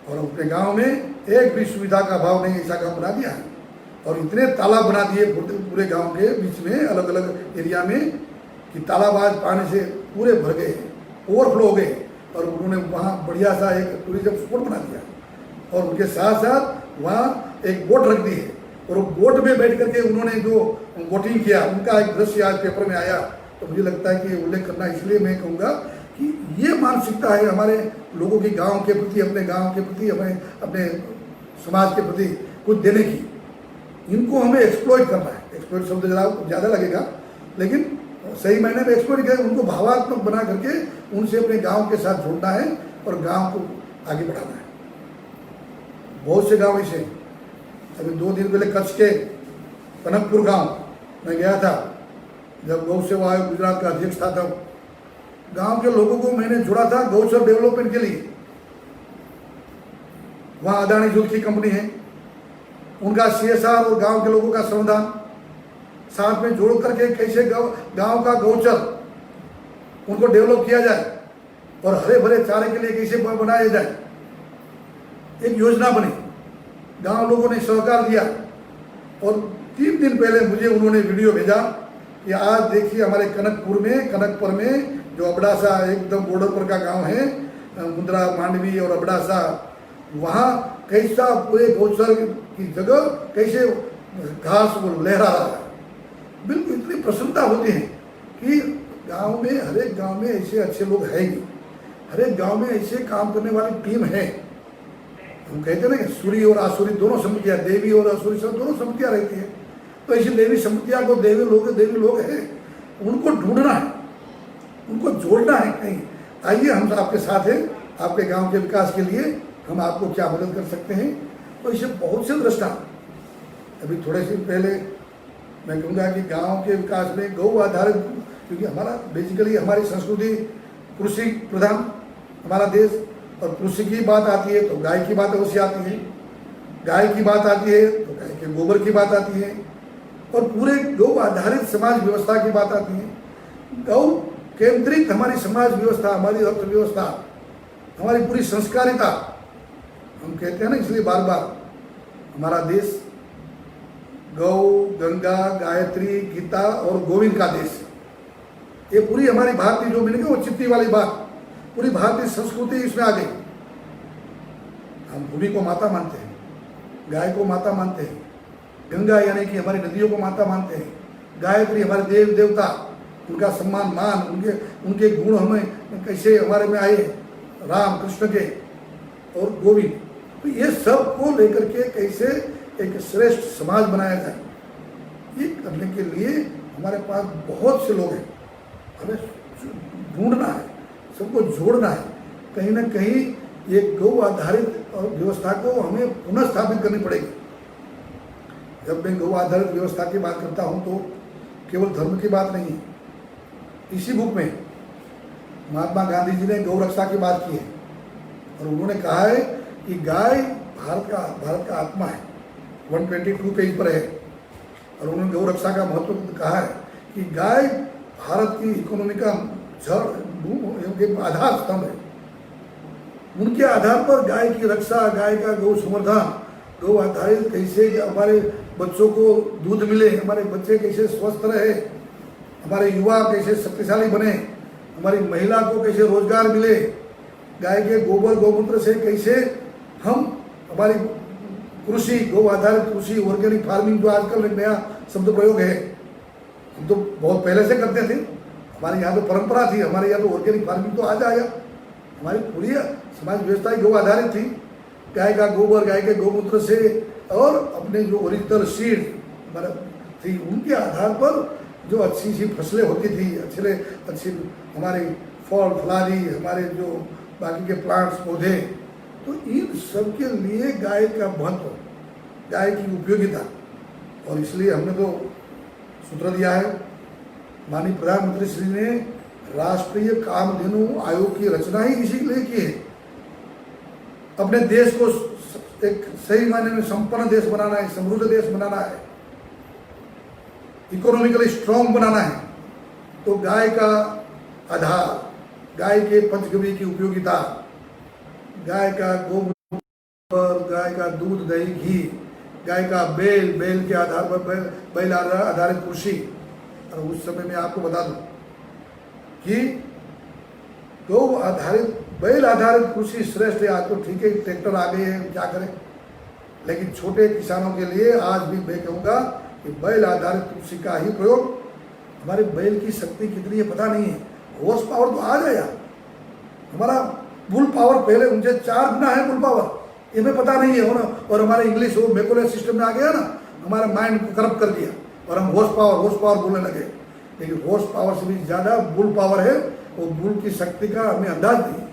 और अपने गांव में एक भी सुविधा का अभाव नहीं, ऐसा काम बना दिया है और इतने तालाब बना दिए पूरे गांव के बीच में, अलग अलग एरिया में, कि तालाब आज पानी से पूरे भर गए, ओवरफ्लो हो गए। और उन्होंने वहाँ बढ़िया सा एक टूरिज्म स्पॉट बना दिया और उनके साथ साथ वहाँ एक बोट रख दी है और वो बोट में बैठ करके उन्होंने जो बोटिंग किया, उनका एक दृश्य आज पेपर में आया। तो मुझे लगता है कि उल्लेख करना इसलिए मैं कहूँगा कि ये मानसिकता है हमारे लोगों की गांव के प्रति, अपने गांव के प्रति, हमें अपने समाज के प्रति कुछ देने की। इनको हमें एक्सप्लॉइट करना है। एक्सप्लॉइट शब्द जरा ज़्यादा लगेगा, लेकिन सही मायने में एक्सप्लॉइट कर उनको भावात्मक बना करके उनसे अपने गांव के साथ जोड़ना है और गांव को आगे बढ़ाना है। बहुत से गाँव ऐसे, अभी 2 दिन पहले कच्छ के कनकपुर गाँव मैं गया था, जब गौ सेवा आयोग गुजरात का अध्यक्ष था, तब गांव के लोगों को मैंने जोड़ा था गौचर डेवलपमेंट के लिए। वहाँ अदानी दूध की कंपनी है, उनका CSR और गांव के लोगों का समाधान साथ में जोड़ करके कैसे गांव का गौचर उनको डेवलप किया जाए और हरे भरे चारे के लिए कैसे बनाया जाए, एक योजना बनी। गांव लोगों ने सहकार दिया और 3 दिन पहले मुझे उन्होंने वीडियो भेजा कि आज देखिए हमारे कनकपुर में जो अबड़ासा एकदम बॉर्डर पर का गांव है, मुंद्रा, मांडवी और अबड़ासा, वहाँ कैसा पूरे गौचर की जगह कैसे घास वो लहरा रहा है। बिल्कुल इतनी प्रसन्नता होती है कि गांव में, हर एक गांव में ऐसे अच्छे लोग हैं ही, हर एक गांव में ऐसे काम करने वाली टीम है। हम कहते हैं ना कि सूरी और आसुरी दोनों समितियाँ, देवी और आसुरी सब दोनों समितियाँ रहती हैं। तो ऐसी देवी समितियाँ को देवी लोग हैं, उनको ढूंढना है, उनको जोड़ना है कहीं। आइए हम आपके साथ हैं, आपके गांव के विकास के लिए हम आपको क्या मदद कर सकते हैं। तो इसे बहुत से दृष्टा, अभी थोड़े से पहले मैं कहूँगा कि गांव के विकास में गौ आधारित, क्योंकि हमारा बेसिकली हमारी संस्कृति कृषि प्रधान हमारा देश, और कृषि की बात आती है तो गाय की बात अवश्य आती है, गाय की बात आती है तो गाय के गोबर की बात आती है, और पूरे गौ आधारित समाज व्यवस्था की बात आती है। गौ केंद्रित हमारी समाज व्यवस्था, हमारी अर्थव्यवस्था, हमारी पूरी संस्कारिता, हम कहते हैं ना, इसलिए बार बार हमारा देश गौ, गंगा, गायत्री, गीता और गोविंद का देश है। ये पूरी हमारी भारतीय, जो मैंने कहा वो चिट्ठी वाली बात, पूरी भारतीय संस्कृति इसमें आ गई। हम भूमि को माता मानते हैं, गाय को माता मानते हैं, गंगा यानी कि हमारी नदियों को माता मानते हैं, गायत्री हमारे देव देवता उनका सम्मान मान, उनके गुण हमें कैसे हमारे में आए, राम कृष्ण के और गोविंद, तो ये सब को लेकर के कैसे एक श्रेष्ठ समाज बनाया जाए, ये करने के लिए हमारे पास बहुत से लोग हैं। हमें ढूंढना है, सबको जोड़ना है। कहीं ना कहीं ये गौ आधारित व्यवस्था को हमें पुनः स्थापित करनी पड़ेगी। जब मैं गौ आधारित व्यवस्था की बात करता हूँ तो केवल धर्म की बात नहीं है। इसी बुक में महात्मा गांधी जी ने गौ रक्षा की बात की है और उन्होंने कहा है कि गाय भारत का आत्मा है। 122 पेज पर है और उन्होंने गौ रक्षा का महत्व कहा है कि गाय भारत की इकोनॉमी का जड़ आधार स्तंभ है। उनके आधार पर गाय की रक्षा, गाय का गौ संवर्धन, गौ आधारित कैसे हमारे बच्चों को दूध मिले, हमारे बच्चे कैसे स्वस्थ रहे, हमारे युवा कैसे शक्तिशाली बने, हमारी महिला को कैसे रोजगार मिले, गाय के गोबर गौमूत्र से कैसे हम हमारी कृषि, गौ आधारित कृषि, ऑर्गेनिक फार्मिंग जो आजकल एक नया शब्द प्रयोग है, हम तो बहुत पहले से करते थे, हमारे यहाँ तो परंपरा थी, हमारे यहाँ तो ऑर्गेनिक फार्मिंग तो आज आया। हमारी पूरी समाज व्यवस्था गौ आधारित थी, गाय का गोबर, गाय के गौमूत्र से और अपने जो ओरिजिनल सीड थी उनके आधार पर जो अच्छी सी फसलें होती थी, अच्छी हमारे फल फलादी, हमारे जो बाकी के प्लांट्स पौधे, तो इन सब के लिए गाय का महत्व, गाय की उपयोगिता, और इसलिए हमने तो सूत्र दिया है। माननीय प्रधानमंत्री श्री ने राष्ट्रीय कामधेनु आयोग की रचना ही इसी के लिए की है। अपने देश को एक सही मायने में संपन्न देश बनाना है, समृद्ध देश बनाना है, इकोनॉमिकली स्ट्रांग बनाना है, तो गाय का आधार, गाय के पंचगव्य की उपयोगिता, गाय का गोबर, गाय का दूध दही घी, गाय का बैल के आधार पर बैल आधारित कृषि। और उस समय में आपको बता दूं कि गौ आधारित बैल आधारित कृषि श्रेष्ठ है। आज तो ठीक है ट्रैक्टर आ गए हैं, क्या करें, लेकिन छोटे किसानों के लिए आज भी मैं कहूँगा कि बैल आधारित कृषि का ही प्रयोग। हमारे बैल की शक्ति कितनी है पता नहीं है, हॉर्स पावर तो आ गया, हमारा बुल पावर पहले उनसे 4 गुना है बुल पावर, ये हमें पता नहीं है ना। और हमारे इंग्लिश वो मैकुलर सिस्टम में आ गया ना, हमारा माइंड को करप्ट कर दिया और हम हॉर्स पावर बोलने लगे। लेकिन हॉर्स पावर से भी ज़्यादा बुल पावर है, वो बुल की शक्ति का हमें अंदाज नहीं।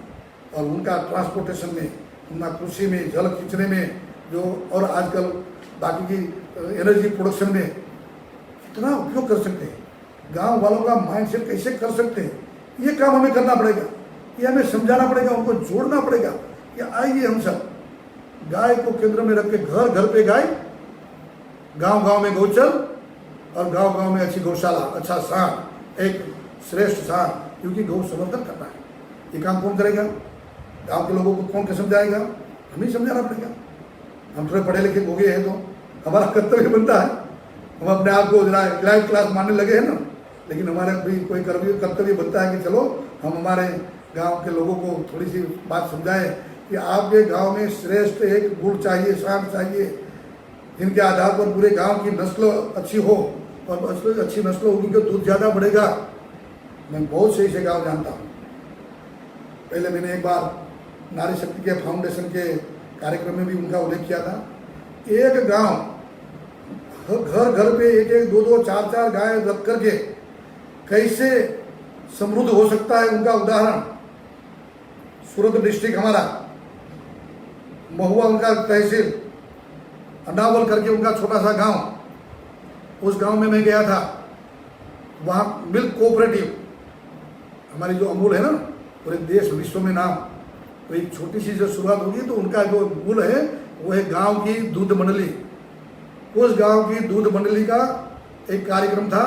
और उनका ट्रांसपोर्टेशन में, उनका कृषि में, जल खींचने में जो, और आजकल बाकी की एनर्जी प्रोडक्शन में कितना उपयोग कर सकते हैं, गांव वालों का माइंडसेट कैसे कर सकते हैं, ये काम हमें करना पड़ेगा, ये हमें समझाना पड़ेगा, उनको जोड़ना पड़ेगा कि आइए हम सब गाय को केंद्र में रख के घर घर पे गाय, गांव गांव में गौचल और गांव गांव में अच्छी गौशाला, अच्छा सांड, एक श्रेष्ठ सांड, क्योंकि गौ संवर्धन करना है। ये काम कौन करेगा? गांव के लोगों को कौन समझाएगा? हमें समझाना पड़ेगा। हम थोड़े पढ़े लिखे हो गए हैं तो हमारा कर्तव्य बनता है, हम अपने आप को इलाइट क्लास मानने लगे हैं ना, लेकिन हमारा भी कोई कर्तव्य बनता है कि चलो हम हमारे गांव के लोगों को थोड़ी सी बात समझाएं कि आपके गांव में श्रेष्ठ एक गुड़ चाहिए, सांड चाहिए, जिनके आधार पर पूरे गांव की नस्ल अच्छी हो, और अच्छी नस्ल होगी तो दूध ज़्यादा बढ़ेगा। मैं बहुत सही से गाँव जानता हूँ। पहले मैंने एक बार नारी शक्ति के फाउंडेशन के कार्यक्रम में भी उनका उल्लेख किया था। एक गांव घर घर पे एक 2 4 गाय रख करके कैसे समृद्ध हो सकता है, उनका उदाहरण सूरत डिस्ट्रिक्ट हमारा, महुआ उनका तहसील, अंडावल करके उनका छोटा सा गांव, उस गांव में मैं गया था। वहाँ मिल्क कोऑपरेटिव, हमारी जो अमूल है ना, पूरे देश विश्व में नाम, तो एक छोटी सी जो शुरुआत होगी तो उनका जो मूल है वो है गांव की दूध मंडली। उस गांव की दूध मंडली का एक कार्यक्रम था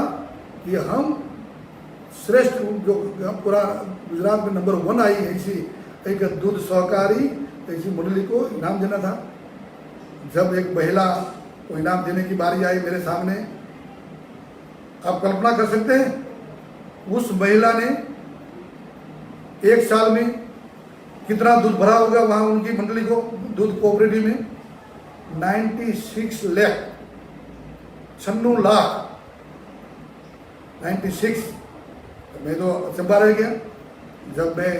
कि हम श्रेष्ठ, जो पूरा गुजरात में नंबर 1 आई ऐसी एक दूध सहकारी ऐसी मंडली को इनाम देना था। जब एक महिला को इनाम देने की बारी आई मेरे सामने, आप कल्पना कर सकते हैं उस महिला ने एक साल में कितना दूध भरा होगा वहाँ उनकी मंडली को, दूध कोऑपरेटिव में 96 लाख 96 तो मैं तो अचंभा रह गया। जब मैं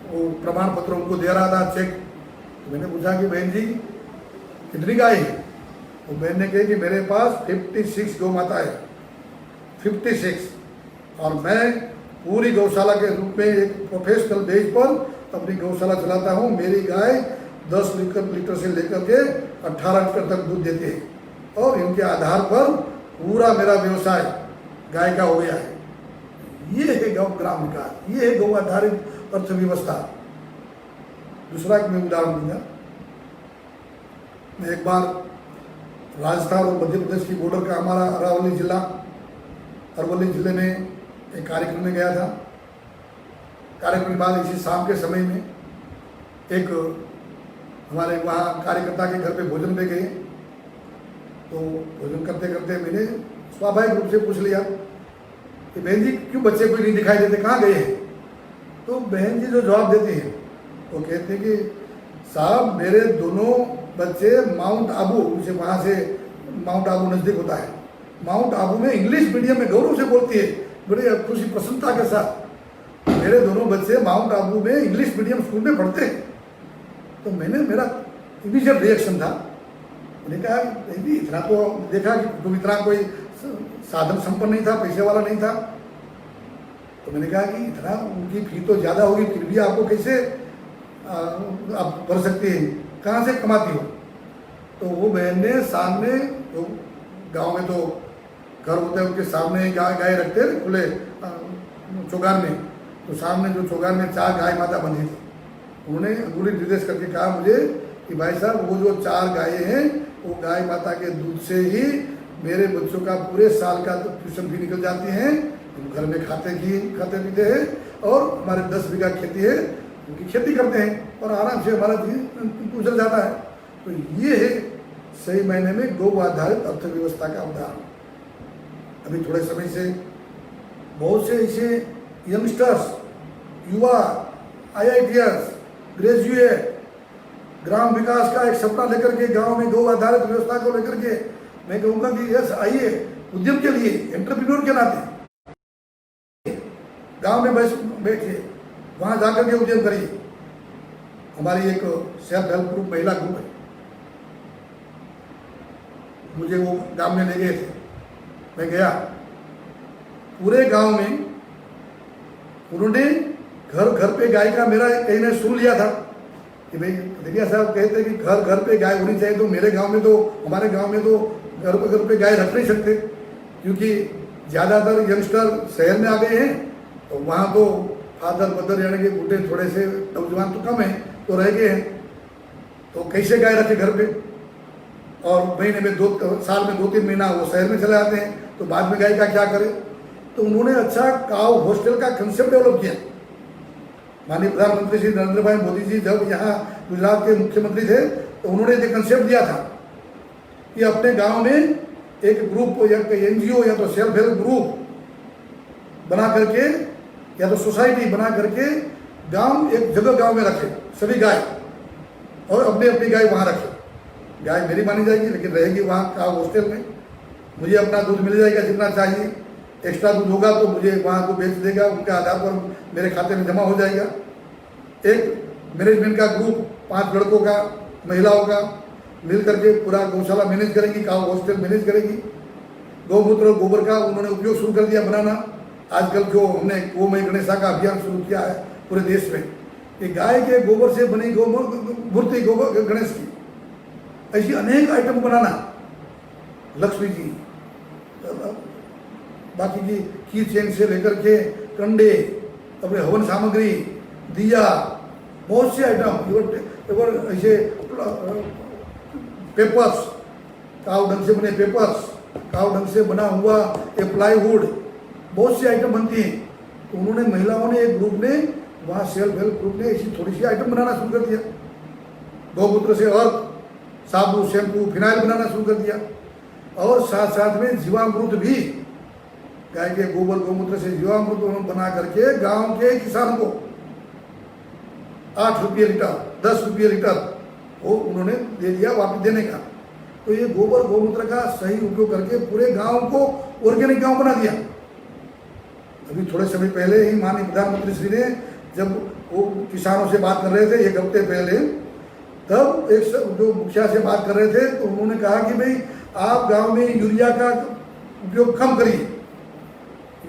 वो प्रमाण पत्र उनको दे रहा था चेक, तो मैंने पूछा कि बहन जी कितनी गाय है? तो बहन ने कहा कि मेरे पास 56 गौ माता है, 56। और मैं पूरी गौशाला के रूप में एक प्रोफेशनल बेस पर अपनी गौशाला चलाता हूँ। मेरी गाय 10 लीटर से लेकर के 18 लीटर तक दूध देती है और इनके आधार पर पूरा मेरा व्यवसाय गाय का हो गया है। ये है गौ ग्राम विकास, ये है गौ आधारित अर्थव्यवस्था। दूसरा मैं उदाहरण दूंगा। मैं एक बार राजस्थान और मध्य प्रदेश की बॉर्डर का हमारा अरवली जिले में एक कार्यक्रम में गया था। कार्यक्रम के बाद इसी शाम के समय में एक हमारे वहाँ कार्यकर्ता के घर पे भोजन पे गए। तो भोजन करते करते मैंने स्वाभाविक रूप से पूछ लिया कि बहन जी क्यों बच्चे कोई नहीं दिखाई देते, कहाँ गए हैं? तो बहन जी जो जवाब देती हैं वो कहते हैं कि साहब मेरे दोनों बच्चे माउंट आबू, उसे वहाँ से माउंट आबू नज़दीक होता है, माउंट आबू में इंग्लिश मीडियम में गौरव से बोलती है, बड़ी खुशी प्रसन्नता के साथ। मेरे दोनों बच्चे माउंट आबू में इंग्लिश मीडियम स्कूल में पढ़ते हैं। तो मेरा इमीडिएट रिएक्शन था, मैंने कहा नहीं इतना तो देखा कि तुम इतना कोई साधन संपन्न नहीं था, पैसे वाला नहीं था। तो मैंने कहा कि इतना उनकी फी तो ज़्यादा होगी, फिर भी आपको कैसे आप भर सकते हैं, कहाँ से कमाती हो? तो वो बहन ने सामने, तो गांव में तो घर होते हैं उनके सामने गाय रखते हैं खुले चौगान में, तो सामने जो चौगान में 4 गाय माता बंधी थी। उन्होंने अंगुली निर्देश करके कहा मुझे कि भाई साहब वो जो 4 गायें हैं वो गाय माता के दूध से ही मेरे बच्चों का पूरे साल का तो ट्यूशन भी निकल जाती हैं, हम घर में खाते पीते हैं और हमारे 10 बीघा खेती है, उनकी खेती करते हैं और आराम से हमारा जीवन गुजर जाता है। तो ये है सही मायने में गौ आधारित अर्थव्यवस्था का उदाहरण। अभी थोड़े समय से बहुत से ऐसे यंगस्टर्स, युवा, IITers, ग्रेजुएट ग्राम विकास का एक सपना लेकर के गांव में गौ आधारित व्यवस्था को लेकर के मैं कहूँगा कि यस आइए, उद्यम के लिए एंटरप्रेन्योर के नाते गांव में बैठिए, वहाँ जाकर के उद्यम करिए। हमारी एक सेल्फ हेल्प ग्रुप, महिला ग्रुप है, मुझे वो गांव में ले गए थे। मैं गया, पूरे गांव में उन्होंने घर घर पे गाय का, मेरा कहीं ने सुन लिया था कि भाई देखिए साहब कहते कि घर घर पे गाय होनी चाहिए। तो मेरे गांव में तो, हमारे गांव में तो घर पे गाय रख नहीं सकते, क्योंकि ज़्यादातर यंगस्टर शहर में आ गए हैं। तो वहाँ तो फादर मदर यानी कि बूढ़े थोड़े से नौजवान तो कम हैं, तो रह गए हैं। तो कैसे गाय रखे घर पे? और महीने में साल में 2-3 महीना वो शहर में चले आते हैं, तो बाद में गाय का क्या करें? तो उन्होंने अच्छा काउ हॉस्टल का कंसेप्ट डेवलप किया। माननीय प्रधानमंत्री श्री नरेंद्र भाई मोदी जी जब यहाँ गुजरात के मुख्यमंत्री थे, तो उन्होंने ये कंसेप्ट दिया था कि अपने गांव में एक ग्रुप या NGO या तो सेल्फ हेल्प ग्रुप बना करके या तो सोसाइटी बना करके गांव एक जगह गांव में रखे सभी गाय, और अपनी अपनी गाय वहाँ रखे। गाय मेरी मानी जाएगी लेकिन रहेगी वहाँ का हॉस्टल में, मुझे अपना दूध मिल जाएगा जितना चाहिए। एक्स्ट्रा दूध होगा तो मुझे वहाँ को बेच देगा, उनके आधार पर मेरे खाते में जमा हो जाएगा। एक मैनेजमेंट का ग्रुप 5 लड़कों का, महिलाओं का मिल करके पूरा गौशाला मैनेज करेंगी, काउ हॉस्टल मैनेज करेगी। गौमूत्र और गोबर का उन्होंने उपयोग शुरू कर दिया बनाना। आजकल जो हमने गोमय गणेशा का अभियान शुरू किया है पूरे देश में, कि गाय के गोबर से बनी मूर्ति गोबर गणेश की, ऐसी अनेक आइटम बनाना, लक्ष्मी जी, बाकी की खीर चेन से लेकर के कंडे, अपने हवन सामग्री, दिया, बहुत से आइटम, ऐसे पेपर्स, काउ ढंग से बने पेपर्स, काउ ढंग से बना हुआ ये प्लाईवुड, बहुत सी आइटम बनती हैं। तो उन्होंने, महिलाओं ने, एक ग्रुप ने, वहाँ सेल्फ हेल्प ग्रुप ने ऐसी थोड़ी सी आइटम बनाना शुरू कर दिया। गौमूत्र से अर्क, साबुन, शैम्पू, फिनाइल बनाना शुरू कर दिया। और साथ साथ में जीवामृत भी, गाय के गोबर गौमूत्र से जीवामृत उन्होंने बना करके गांव के किसानों को 8 रुपये लीटर, 10 रुपये लीटर वो उन्होंने दे दिया वापस देने का। तो ये गोबर गौमूत्र का सही उपयोग करके पूरे गांव को ऑर्गेनिक गांव बना दिया। अभी थोड़े समय पहले ही माननीय प्रधानमंत्री श्री ने जब वो किसानों से बात कर रहे थे 1 हफ्ते पहले, तब जो मुखिया से बात कर रहे थे तो उन्होंने कहा कि भाई आप गांव में यूरिया का उपयोग कम करिए,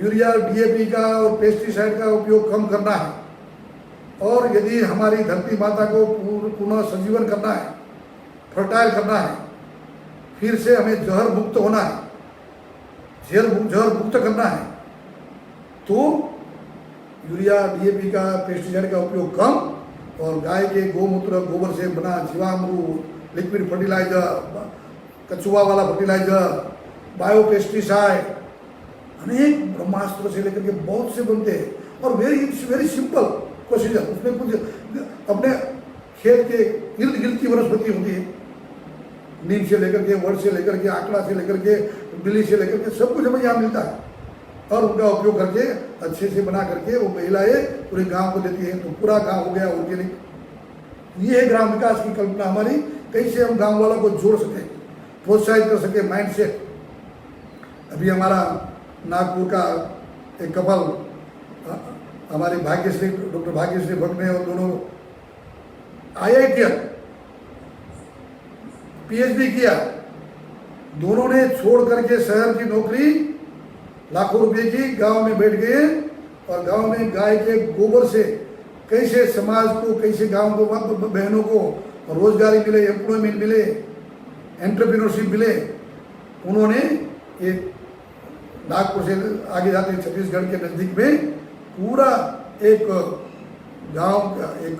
यूरिया DAP का और पेस्टिसाइड का उपयोग कम करना है, और यदि हमारी धरती माता को पुनः संजीवन करना है, फर्टाइल करना है, फिर से हमें जहर मुक्त होना है, जहर मुक्त करना है, तो यूरिया DAP का पेस्टिसाइड का उपयोग कम, और गाय के गोमूत्र गोबर से बना जीवामृत, लिक्विड फर्टिलाइजर, कचुआ वाला फर्टिलाइजर, बायो पेस्टिसाइड, अनेक ब्रह्मास्त्र से लेकर के बहुत से बनते हैं और वेरी सिंपल प्रोसीजर। उसमें कुछ अपने खेत के इर्द गिर्द की वनस्पति होती है, नीम से लेकर के, वट से लेकर के, आंकड़ा से लेकर के, बिल्ली से लेकर के, सब कुछ हमें यहाँ मिलता है, और उनका उपयोग करके अच्छे से बना करके वो महिलाएं पूरे गांव को देती हैं, तो पूरा गांव हो गया ऑर्गेनिक। ये है ग्राम विकास की कल्पना हमारी, कैसे हम गांव वालों को जोड़ सके, प्रोत्साहित कर सके, माइंड सेट। अभी हमारा नागपुर का एक कपल, हमारे भाग्यश्री, डॉक्टर भाग्यश्री भट्ट ने, और दोनों IITian PhD किया, दोनों ने छोड़ करके शहर की नौकरी लाखों रुपए की, गांव में बैठ गए, और गांव में गाय के गोबर से कैसे समाज को, कैसे गांव को, बहनों को रोजगारी मिले, एम्प्लॉयमेंट मिले, एंटरप्रेन्योरशिप मिले। उन्होंने एक नागपुर से आगे जाते छत्तीसगढ़ के नज़दीक में पूरा एक गांव का एक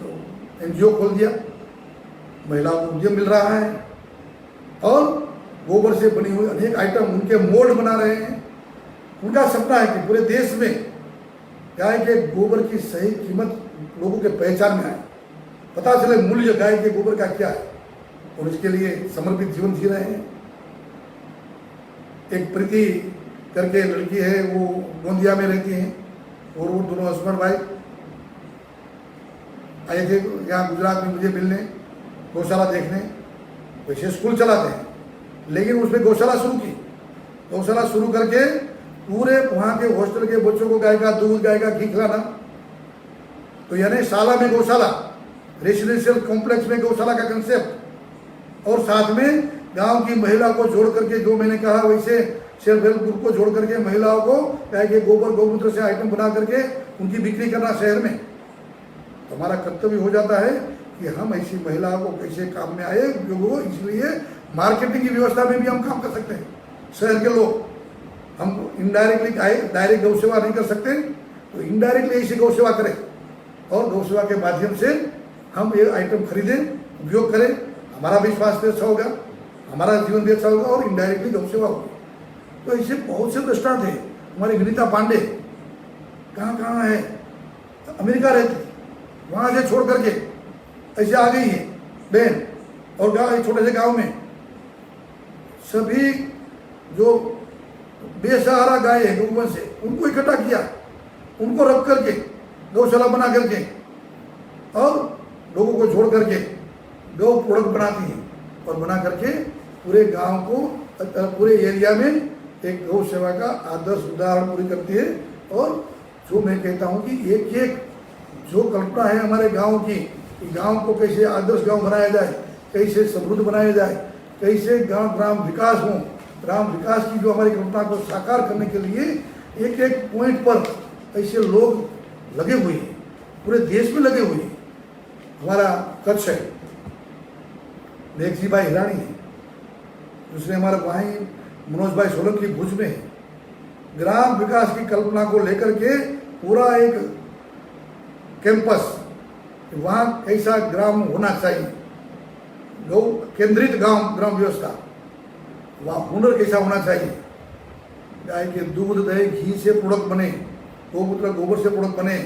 NGO खोल दिया, महिलाओं को उद्यम मिल रहा है, और गोबर से बनी हुई अनेक आइटम, उनके मोल्ड बना रहे हैं। उनका सपना है कि पूरे देश में गाय के गोबर की सही कीमत लोगों के पहचान में आए, पता चले मूल्य गाय के गोबर का क्या है, और इसके लिए समर्पित जीवन जी रहे हैं। एक प्रीति करके लड़की है, वो गोंदिया में रहती हैं, और वो दोनों हस्बैंड वाइफ आए थे यहाँ गुजरात में मुझे मिलने, गौशाला देखने। वैसे स्कूल चलाते हैं, लेकिन उसमें गौशाला शुरू की, गौशाला शुरू करके पूरे वहाँ के हॉस्टल के बच्चों को गाय का दूध, गाय का घी खिलाना। तो यानी शाला में गौशाला, रेसिडेंशियल कॉम्प्लेक्स में गौशाला का कंसेप्ट, और साथ में गांव की महिला को जोड़ करके, जो मैंने कहा वैसे सेल्फ हेल्प ग्रुप को जोड़ करके महिलाओं को गाय के गोबर गौमूत्र से आइटम बना करके उनकी बिक्री करना शहर में। तो हमारा कर्तव्य हो जाता है कि हम ऐसी महिलाओं को कैसे काम में आए, उपयोग हो। इसलिए मार्केटिंग की व्यवस्था में भी हम काम कर सकते हैं। शहर के लोग, हम इनडायरेक्टली डायरेक्ट गौ सेवा नहीं कर सकते, तो इनडायरेक्टली ऐसी गौ सेवा करें, और गौ सेवा के माध्यम से हम ये आइटम खरीदें, उपयोग करें, हमारा भी स्वास्थ्य अच्छा होगा, हमारा जीवन भी अच्छा होगा, और इनडायरेक्टली गौ सेवा होगी। तो ऐसे बहुत से दृष्टांत है। हमारी विनीता पांडे कहाँ है, अमेरिका रहती, वहाँ से छोड़ करके ऐसे आ गई है बहन, और गाँव, छोटे से गाँव में सभी जो बेसहारा गाय है गौवंश से, उनको इकट्ठा किया, उनको रख करके गौशाला बना करके, और लोगों को जोड़ करके गौ प्रोडक्ट बनाती हैं, और बना करके पूरे गांव को, पूरे एरिया में एक गौ सेवा का आदर्श उदाहरण पूरी करती है। और जो मैं कहता हूं कि एक एक जो कल्पना है हमारे गांव की, गांव को कैसे आदर्श गांव बनाया जाए, कैसे समृद्ध बनाया जाए, कैसे गांव ग्राम विकास हो, ग्राम विकास की जो हमारी कल्पना को साकार करने के लिए एक एक पॉइंट पर ऐसे लोग लगे हुए हैं, पूरे देश में लगे हुए हैं। हमारा कच्छ है, मेघजी भाई हिरानी है, दूसरे हमारे भाई मनोज भाई सोलंकी भुज में है। ग्राम विकास की कल्पना को लेकर के पूरा एक कैंपस, वहाँ कैसा ग्राम होना चाहिए, गौ केंद्रित ग्राम व्यवस्था, वहाँ हुनर कैसा होना चाहिए, गाय के दूध दही घी से प्रोडक्ट बने, गोमूत्र गोबर से प्रोडक्ट बने,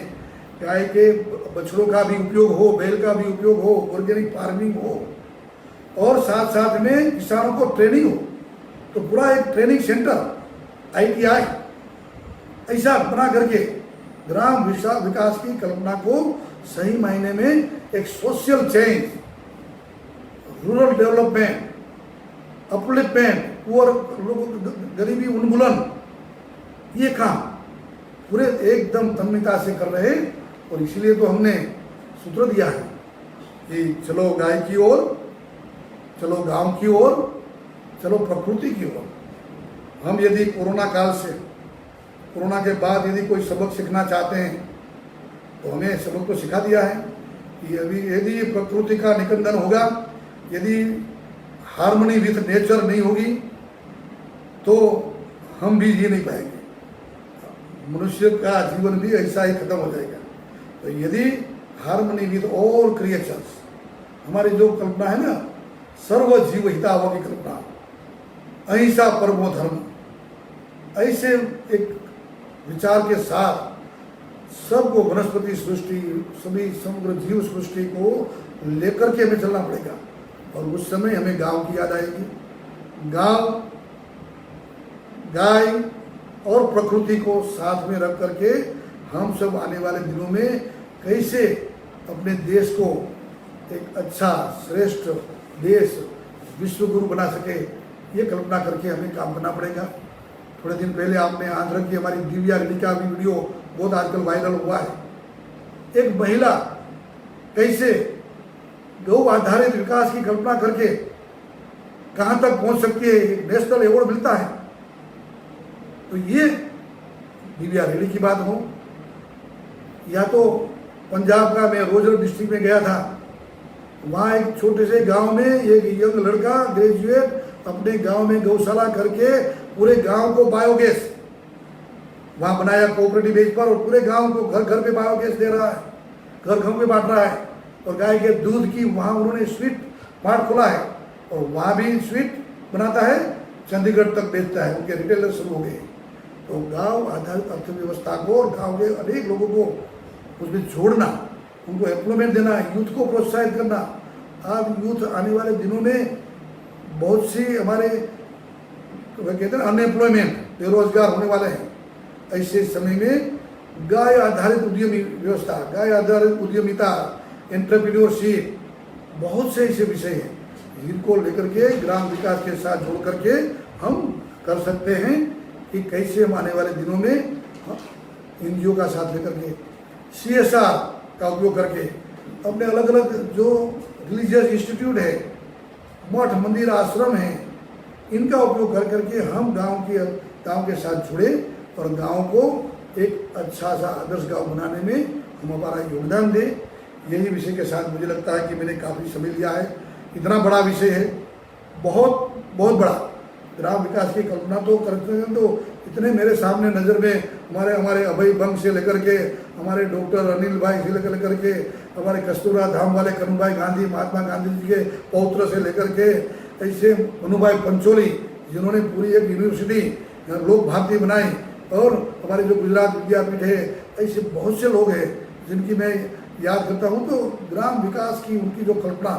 गाय के बछड़ों का भी उपयोग हो, बैल का भी उपयोग हो, ऑर्गेनिक फार्मिंग हो, और साथ साथ में किसानों को ट्रेनिंग हो। तो पूरा एक ट्रेनिंग सेंटर ITI ऐसा बना करके ग्राम विकास की कल्पना को सही मायने में एक social change, rural development, upliftment, poor गरीबी उन्मूलन, ये काम पूरे एकदम तन्मयता से कर रहे हैं। और इसीलिए तो हमने सूत्र दिया है कि चलो गाय की ओर, चलो गांव की ओर, चलो प्रकृति की ओर। हम यदि कोरोना काल से, कोरोना के बाद यदि कोई सबक सीखना चाहते हैं तो हमें सबक तो सिखा दिया है कि अभी यदि प्रकृति का निकंदन होगा, यदि हार्मनी विथ नेचर नहीं होगी तो हम भी जी नहीं पाएंगे, मनुष्य का जीवन भी ऐसा ही खत्म हो जाएगा। तो यदि हार्मनी विथ ऑल क्रिएचर्स, हमारी जो कल्पना है ना, सर्व जीव हिताव की कल्पना, अहिंसा परमो धर्म, ऐसे एक विचार के साथ सबको, वनस्पति सृष्टि, सभी समग्र जीव सृष्टि को लेकर के हमें चलना पड़ेगा। और उस समय हमें गांव की याद आएगी। गांव, गाय और प्रकृति को साथ में रख करके हम सब आने वाले दिनों में कैसे अपने देश को एक अच्छा श्रेष्ठ देश, विश्व गुरु बना सके, ये कल्पना करके हमें काम करना पड़ेगा। थोड़े दिन पहले आपने आंध्र की हमारी दिव्या रेड्डी का भी वीडियो बहुत आजकल वायरल हुआ है। एक महिला कैसे गौ आधारित विकास की कल्पना करके कहां तक पहुंच सकती है, एक नेशनल अवार्ड मिलता है। तो ये दिव्या रेड्डी की बात हो, या तो पंजाब का, मैं रोजर डिस्ट्रिक्ट में गया था, वहाँ एक छोटे से गांव में एक यंग लड़का ग्रेजुएट अपने गांव में गौशाला करके पूरे गांव को बायोगैस वहाँ बनाया कोऑपरेटिव बेस पर, और पूरे गांव को घर घर पे बायोगैस दे रहा है, घर घर पे बांट रहा है। और गाय के दूध की वहाँ उन्होंने स्वीट मार्ट खोला है, और वहाँ भी स्वीट बनाता है, चंडीगढ़ तक बेचता है, उनके रिटेलर शुरू हो गए। तो गांव आधारित अर्थव्यवस्था को और गांव के अनेक लोगों को उसमें जोड़ना, उनको एम्प्लॉयमेंट देना, यूथ को प्रोत्साहित करना। अब यूथ आने वाले दिनों में बहुत सी हमारे तो कहते हैं अनएम्प्लॉयमेंट, बेरोजगार होने वाले हैं। ऐसे समय में गाय आधारित उद्यमी व्यवस्था, गाय आधारित उद्यमिता, एंटरप्रेन्योरशिप, बहुत से ऐसे विषय हैं जिनको लेकर के ग्राम विकास के साथ जोड़ करके हम कर सकते हैं कि कैसे हम आने वाले दिनों में एनजीओ का साथ लेकर के, CSR का उपयोग करके, अपने अलग अलग जो रिलीजियस इंस्टीट्यूट है, मठ मंदिर आश्रम हैं, इनका उपयोग कर करके हम गांव के साथ जुड़े और गांव को एक अच्छा सा आदर्श गांव बनाने में हम हमारा योगदान दें। यही विषय के साथ मुझे लगता है कि मैंने काफ़ी समय लिया है। इतना बड़ा विषय है, बहुत बहुत बड़ा। ग्राम विकास की कल्पना तो करते हैं तो इतने मेरे सामने नज़र में हमारे अभय बंग से लेकर के, हमारे डॉक्टर अनिल भाई से लेकर के, हमारे कस्तूरा धाम वाले कन्हूभाई गांधी, महात्मा गांधी जी के पौत्र से लेकर के, ऐसे मनुभाई पंचोली जिन्होंने पूरी एक यूनिवर्सिटी लोक भारती बनाई, और हमारे जो गुजरात विद्यापीठ है, ऐसे बहुत से लोग हैं जिनकी मैं याद करता हूँ। तो ग्राम विकास की उनकी जो कल्पना,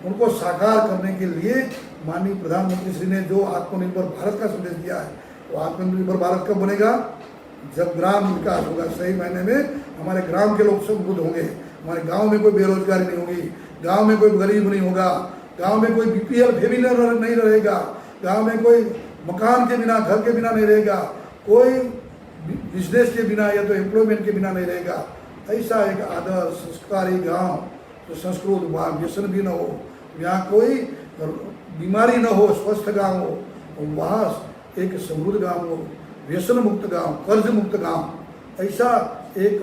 उनको साकार करने के लिए माननीय प्रधानमंत्री श्री ने जो आत्मनिर्भर भारत का संदेश दिया है, वो आत्मनिर्भर भारत कब बनेगा? जब ग्राम विकास होगा। सही मायने में हमारे ग्राम के लोग समृद्ध होंगे, हमारे गांव में कोई बेरोजगारी नहीं होगी, गांव में कोई गरीब नहीं होगा, गांव में कोई BPL फैमिली नहीं रहेगा, गांव में कोई मकान के बिना, घर के बिना नहीं रहेगा, कोई बिजनेस के बिना या तो एम्प्लॉयमेंट के बिना नहीं रहेगा। ऐसा एक आदर्श संस्कारी गांव, जो संस्कृत, वहाँ व्यसन भी न हो, यहाँ कोई बीमारी न हो, स्वस्थ गांव हो, वहाँ एक समृद्ध गांव हो, व्यसन मुक्त गांव, कर्ज मुक्त गांव, ऐसा एक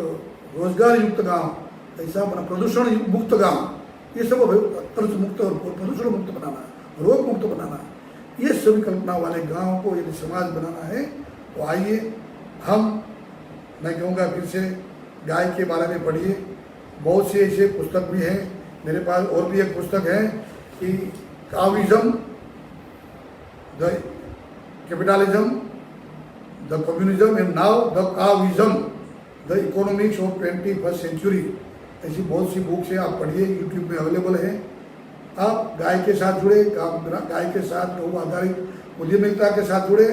रोजगार युक्त गांव, ऐसा बना प्रदूषण मुक्त गांव, ये सब कर्ज मुक्त और प्रदूषण मुक्त बनाना, रोग मुक्त बनाना, ये सभी कल्पना वाले गांव को यदि समाज बनाना है तो आइए मैं कहूँगा फिर से गाय के बारे में पढ़िए। बहुत से ऐसे पुस्तक भी हैं मेरे पास, और भी एक पुस्तक है कि kavism, the capitalism, the communism and now the kavism, the economics of 21st century. ऐसी बहुत सी बुक्स है, आप पढ़िए, यूट्यूब में अवेलेबल है। आप गाय के साथ जुड़े, गाय के साथ गौ आधारित उद्यमिता के साथ जुड़े,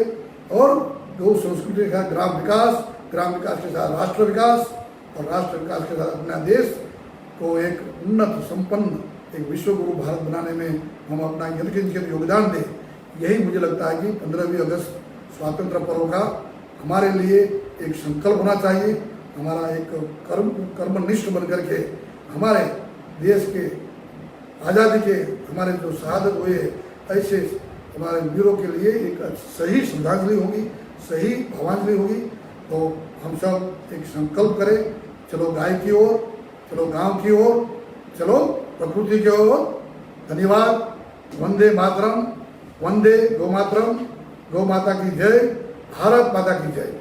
और गौ संस्कृति के साथ ग्राम विकास के साथ राष्ट्र विकास, और राष्ट्र विकास के साथ अपना देश को एक उन्नत संपन्न एक विश्व गुरु भारत बनाने में हम अपना यथाचित योगदान दें। यही मुझे लगता है कि 15वीं अगस्त स्वतंत्र पर्व का हमारे लिए एक संकल्प होना चाहिए, हमारा एक कर्मनिष्ठ बन करके हमारे देश के आज़ादी के हमारे जो शहादत हुए ऐसे हमारे वीरों के लिए एक सही श्रद्धांजलि होगी, सही भावांजलि होगी। तो हम सब एक संकल्प करें, चलो गाय की ओर, चलो गांव की ओर, चलो प्रकृति की ओर। धन्यवाद। वंदे मातरम, वंदे गौ मातरम, गौ माता की जय, भारत माता की जय।